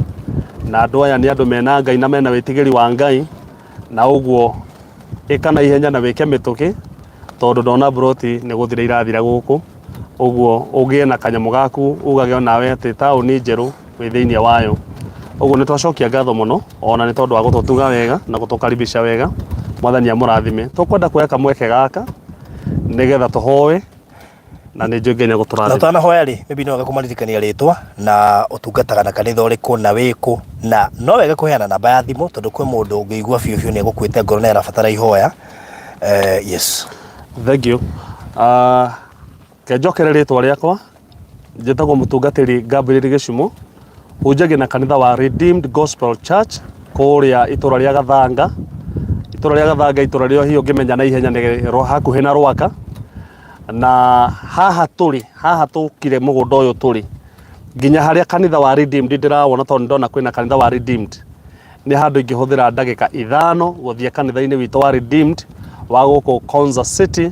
na andu aya ni andu mena Ngai na mena witigiri wa Ngai, na uguo ikana ihenya na wike mituki tondu ndona broti ni guthira irathira guku, uguo ugie na kanyamu gaku ugage nawe ati tauni njeru wi thiini wayo. Uguo ni twacokia ngatho muno ona ni tondu wa gututuga wega na gutukaribisha wega. Mwathani amurathime. Tukwenda kuoya kamweke gaka nigetha tuhoe na ni njengenya guturathima. Na tana hoya ri maybe no gakumaririkania ritwa na utungataga na kanitha uriku na wiku, na no wega kuheana namba ya thimu tondu kwi mundu ungiigua biu ni egukwite ngoro na arabatara ihoya. Yes. Thank you. Kenjokere ritwa riakwa njitagwo mutungatiri Gabriel Gicimo, unjagi na kanitha wa Redeemed Gospel Church kuria itura ria Gathanga. Itura ria Gathanga itura rio hiyo ngimenya na ihenya ni hakuhi na Rwaka. na haha tukire mugunda uyu turi nginya haria kanitha wa Redeemed ndirawona tondu ndona kwina kanitha wa Redeemed ni handu ingihuthira ndagika 5 guthie kanitha-ini witu wa Redeemed wa guku Konza City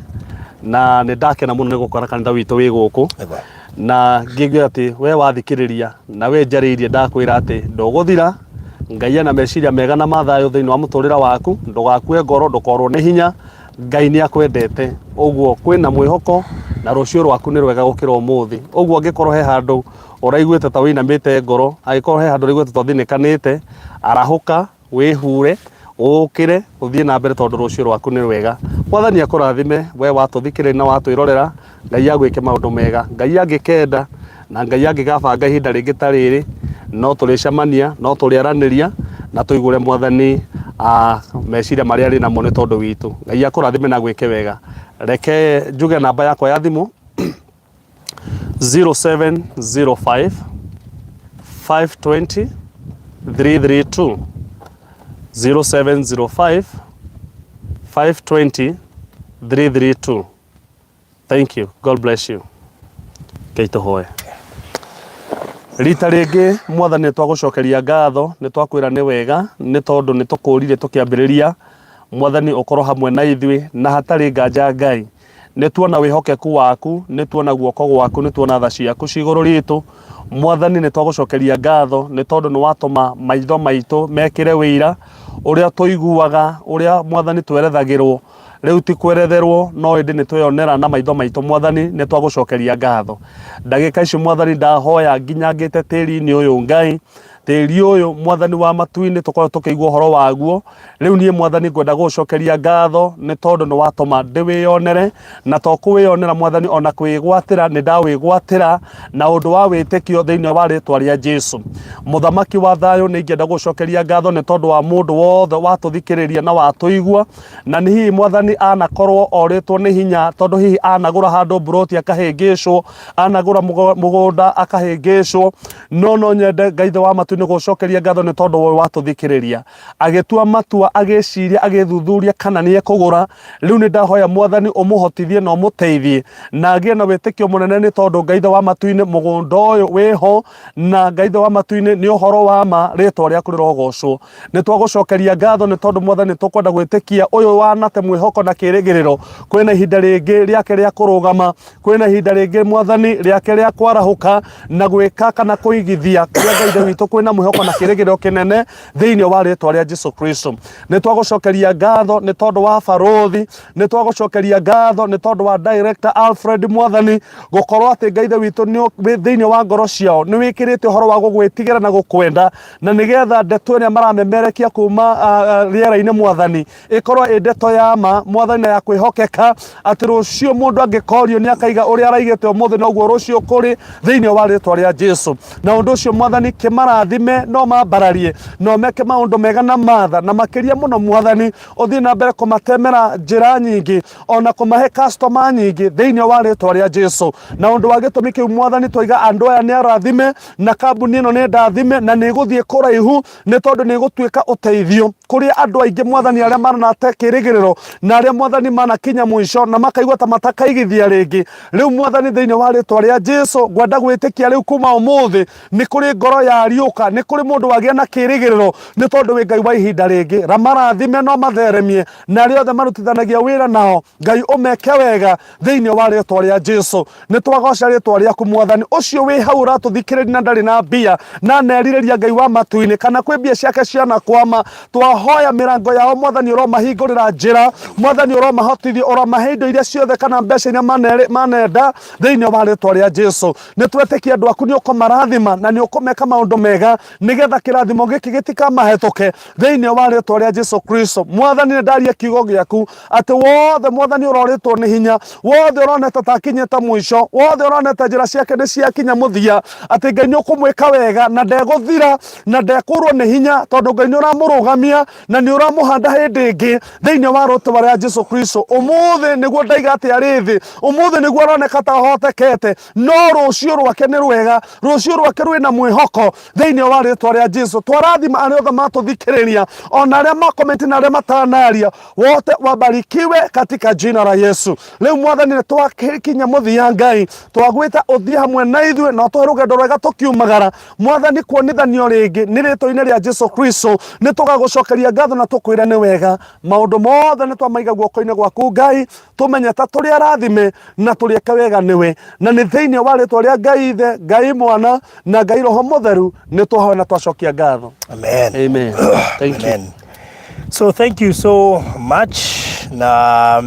na ni ndakena muno ni gukora kanitha witu wi guku na ngigwa ati we wathikiriria na we njariirie ndakwira ati nduguthira Ngai na meciria mega na mathayo thiini wa muturira waku ndugakue ngoro ndukorwo ni hinya Ngai ni akwendete uguo kwina mwihoko na rucio rwaku ni rwega gukira umuthi uguo angikorwo he handu uraiguite ta winamite ngoro agikorwo he handu uraiguite ta thinikanite arahuka wihure ukire uthie na mbere tondu rucio rwaku ni rwega Mwathani akurathime we watuthikire na watwirorera Ngai agwike maundu mega Ngai angikenda na Ngai angigabanga ihinda ringi ta riri no turicamania no turiaraniria na tuigure Mwathani meciria maria ari namo ni tondu witu Ngai akurathime na gwike wega reke njuge namba yakwa ya thimu 0705 520 332 0705 520 332 Thank you. God bless you. Keito hoe. Rita ringi Mwathani twagucokeria ngatho ni twakwira ni wega ni tondu ni tukurire tukiambiriria Mwathani ukorwo hamwe na ithui na hatari nganja Ngai ni tuona wihokeku waku ni tuona guoko gwaku ni tuona tha ciaku ciguru ritu Mwathani ni twagucokeria ngatho ni tondu ni watuma maitho maitu mekire wira uria tuiguaga uria Mwathani twerethagirwo riu ti kweretherwo no indi ni tweyonera na maitho maitu Mwathani ni twagucokeria ngatho ndagika icio Mwathani ndahoya nginya ngite tiri-ini uyu Ngai tiri uyu Mwathani wa matu-ini tukorwo tukigwa uhoro waguo riu nie Mwathani ngwenda gucokeria ngatho ni tondu ni watuma ndiwiyonere na to kuwiyonera Mwathani ona kwigwatira ni ndawigwatira na undu wa witikio thiini wa ritwa ria Jesu muthamaki wa thayo ni ngenda gucokeria ngatho ni tondu wa mundu wothe watuthikiriria na watuigwa na ni hihi Mwathani anakorwo oritwo ni hinya tondu hihi anagura handu broti akahingicwo anagura mugunda akahingicwo no nyende Ngai wa matu ni gucokeria ngatho ni tondu we watuthikiriria agitua matua agiciria agithuthuria kana ni ekugura riu ni ndahoya Mwathani umuhotithie na umuteithie na agie na witikio munene ni tondu Ngai wa matu-ini mugunda uyu wiho na Ngai wa matu-ini ni uhoro wa ma ritwa riaku rirogocwo ni twagucokeria ngatho ni tondu Mwathani tukwenda gwitikia uyu wanate mwihoko na kirigiriro kwina ihinda ringi riake ria kurugama kwina ihinda ringi Mwathani riake ria kwarahuka na gwika kana kuigithia Ngai witu kwina mwihoko na kirigiriro kinene thiini wa ritwa ria Jesu Kristo ni twagucokeria ngatho ni tondu wa barothi ni twagucokeria ngatho ni tondu wa director Alfred Mwathani gukorwo ati Ngai witu ni thiini wa ngoro ciao ni wikirite uhoro wa gugwitigira na gukwenda na nigetha ndeto ria maramemerekia kuma riera-ini Mwathani ikorwo ndeto ya ma Mwathani ya kwihokeka ati rucio mundu angikorio ni akaiga uria araigite umuthi noguo rucio kuri thiini wa ritwa ria Jesu na undu ucio Mwathani kimarathime no mambararie no meke maundu mega na matha na makiria muno Mwathani uthii na mbere kumatemera njira nyingi ona kumahe customer nyingi thiini wa ritwa ria Jesu na undu wa gitumi kiu Mwathani twiga andu aya ni arathime na kambuni ino ni ndathime na ni guthie kuraihu ni tondu ni gutwika uteithio kuri andu aingi Mwathani aria marana kirigiriro na aria Mwathani manakinya mwisho na makaigwa ta matakaigithia ringi riu Mwathani thiini wa ritwa ria Jesu ngwenda gwitikia riu kuma umuthi ni kuri ngoro ya riuka ni kuri mundu wagia na kirigiriro ni tondu wi Ngai wa ihinda ringi ramarathime no matheremie na aria othe marutithanagia wira nao Ngai umeke wega thiini wa ritwa ria Jesu ni twagoca ritwa riaku Mwathani ucio wi hau ratuthikiriria na ndari na mbia na neririria Ngai wa matu-ini kana kwi mbia ciake ciana kwama twahoya mirango yao Mwathani uromahingurira njira Mwathani uromahotithia uramahe indo iria ciothe kana mbeca iria manenda thiini wa ritwa ria Jesu ni twetikia andu aku ni ukumarathima na ni ukumeka maundu mega nigetha kirathimo giki gitikamahetũke thiini wa ritwa ria Jesu Kristo Mwathani ni ndaria kiugo giaku ati wothe Mwathani uroritwo ni hinya wothe uroneta takinyete mwisho wothe uroneta njira ciake ni ciakinya muthia ati Ngai ni ukumwika wega na ndeguthira na ndekurwo ni hinya tondu Ngai ni uramurugamia na nĩ ũramũhanda hĩndĩ ĩngĩ thĩinĩ wa rĩĩtwa rĩa Jesũ Kristo. Ũmũthĩ nĩguo ndaiga atĩ arĩ thĩ, ũmũthĩ nĩguo aroneka ta ahotekete, no rũciũ rwake nĩ rwega, rũciũ rwake rwĩna mwĩhoko thĩinĩ wa rĩĩtwa rĩa Jesũ. Twarathima arĩa othe matũthikĩrĩria, ona arĩa makomenti na arĩa matanaria, wote wabarikiwe katika jina la Yesu. Rĩu Mwathani nĩ twakinya mũthia Ngai, twagwĩta ũthiĩ hamwe na ithuĩ na tũhe rũgendo rwega tũkiumagara. Mwathani kuonithanio rĩngĩ nĩ rĩĩtwa-inĩ rĩa Jesũ Kristo, nĩ tũgagũcokeria ngatho na tũkwĩra nĩ wega. Maũndũ mothe nĩ twamaiga guoko-inĩ gwaku Ngai, tũmenye ta tũrĩ arathime na tũrĩke wega nĩwe, na nĩ thĩinĩ wa rĩĩtwa rĩa Ngai Ithe, Ngai Mwana na Ngai Roho Mũtheru nĩ tũhoe na twacokia ngatho. Amen. Amen. Thank Amen. you. So thank you so much na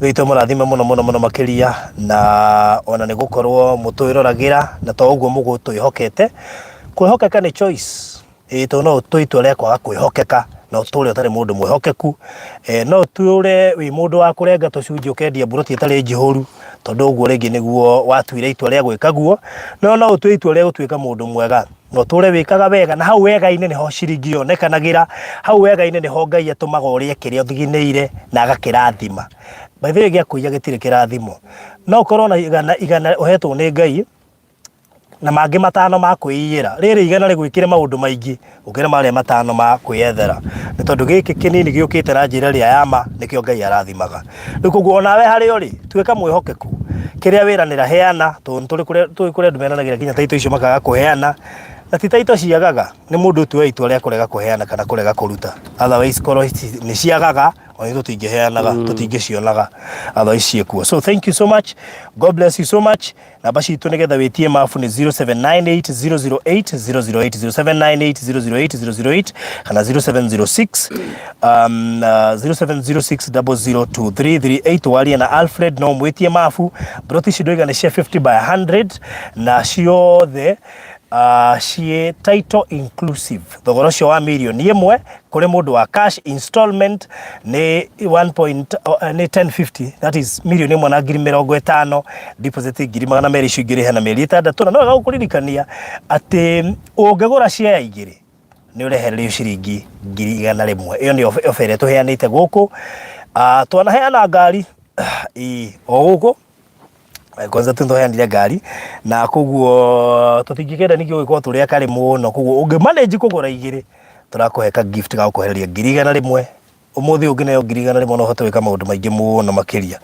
Gĩtũ mũrathime mũno makĩria, na ona nĩ gũkorwo mũtwĩroragira na to ũguo mũgũtwĩhokete. Kwĩhokeka nĩ choice. To no tũitua rĩa kwaga kwĩhokeka, no tũrĩ ũtarĩ mũndũ mwĩhokeku. No tũrĩ wĩ mũndũ wa kũrenga tũcunjĩ ũkendia mburoti ĩtarĩ njihũru, tondũ ũguo rĩngĩ nĩguo watuire itua rĩa gwĩka guo. No ũtue itua rĩa gũtuĩka mũndũ mwega, no tũrĩ wĩkaga wega, na hau wega-inĩ nĩho ciringi yonekanagĩra. Hau wega-inĩ nĩho Ngai atũmaga ũrĩa kĩrĩa ũthiginĩire na agakĩrathima. By the way, gĩakũiya gĩtirĩ kĩrathimo. No ũkorwo na igana ũhetwo nĩ Ngai na mangĩ matano ma kwĩiyĩra. Rĩrĩ igana rĩgwĩkĩre maũndũ maingĩ gũkĩra marĩa matano ma kwĩyethera. Nĩ tondũ gĩkĩ kĩnini gĩũkĩte na njĩra ĩrĩa ya ma, nĩkĩo Ngai arathimaga. Rĩu koguo onawe harĩa ũrĩ, tuĩka mwĩhokeku. Kĩrĩa wĩranĩra heana, tondũ tũrĩ kũrĩa andũ meranagĩra nginya taito icio makaga kũheana. Na ti taito ciagaga, nĩ mũndũ ũtua itua rĩa kũrega kũheana kana kũrega kũruta. Otherwise korwo nĩ ciagaga, ona tũtingĩheanaga, tũtingĩcionaga, otherwise ciĩkuo. So thank you so much. God bless you so much. Namba citũ nĩgetha wĩtie mabu nĩ 0798008008, 0798008008 kana 0706 waria na Alfred no mwĩtie mabu. Broti cidoiga nĩ cia 50 by 100 na ciothe ciĩ title inclusive. Thogora ũcio wa mirioni ĩmwe kũrĩ mũndũ wa cash installment nĩ 1050, that is mirioni ĩmwe na ngiri 50, deposit ngiri 200 icio ingĩrĩha na mĩeri 6. Na no wega gũkũririkania atĩ ũngĩgũra share igĩrĩ nĩ ũrehererio ciringi ngiri 100. Ĩyo nĩ ofa ĩrĩa tũheanĩte gũkũ. Twanaheana ngari o gũkũ kwanza tundoheanire ngari, na koguo tũtingĩkenda ningĩ gũgĩkorwo tũrĩ akarĩ mũno. Koguo ũngĩmanage kũgũra igĩrĩ, tũrakũhe gift ga gũkũhereria ngiri 100. Ũmũthĩ ũngĩ nayo ngiri 100 no ũhote gwĩka maũndũ maingĩ mũno makĩria.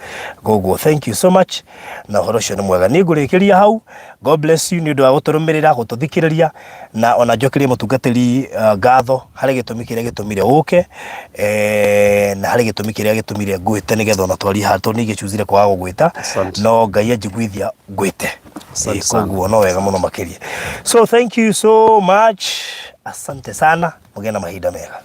Koguo thank you so much, na ũhoro ũcio nĩ mwega. Nĩ ngũrĩkĩria hau. God bless you nĩ ũndũ wa gũtũrũmĩrĩra, gũtũthikĩrĩria, na ona njokerie mũtungatĩri ngatho harĩ gĩtũmi kĩrĩa gĩtũmire ũke, na harĩ gĩtũmi kĩrĩa gĩtũmire ngwĩte nĩgetha ona twari hatũ nĩ gĩcuzire kwaga gũgwĩta, no Ngai anjiguithia ngwĩte. Koguo no wega mũno makĩria. So thank you so much. Asante sana. Mũgĩe na mahinda mega.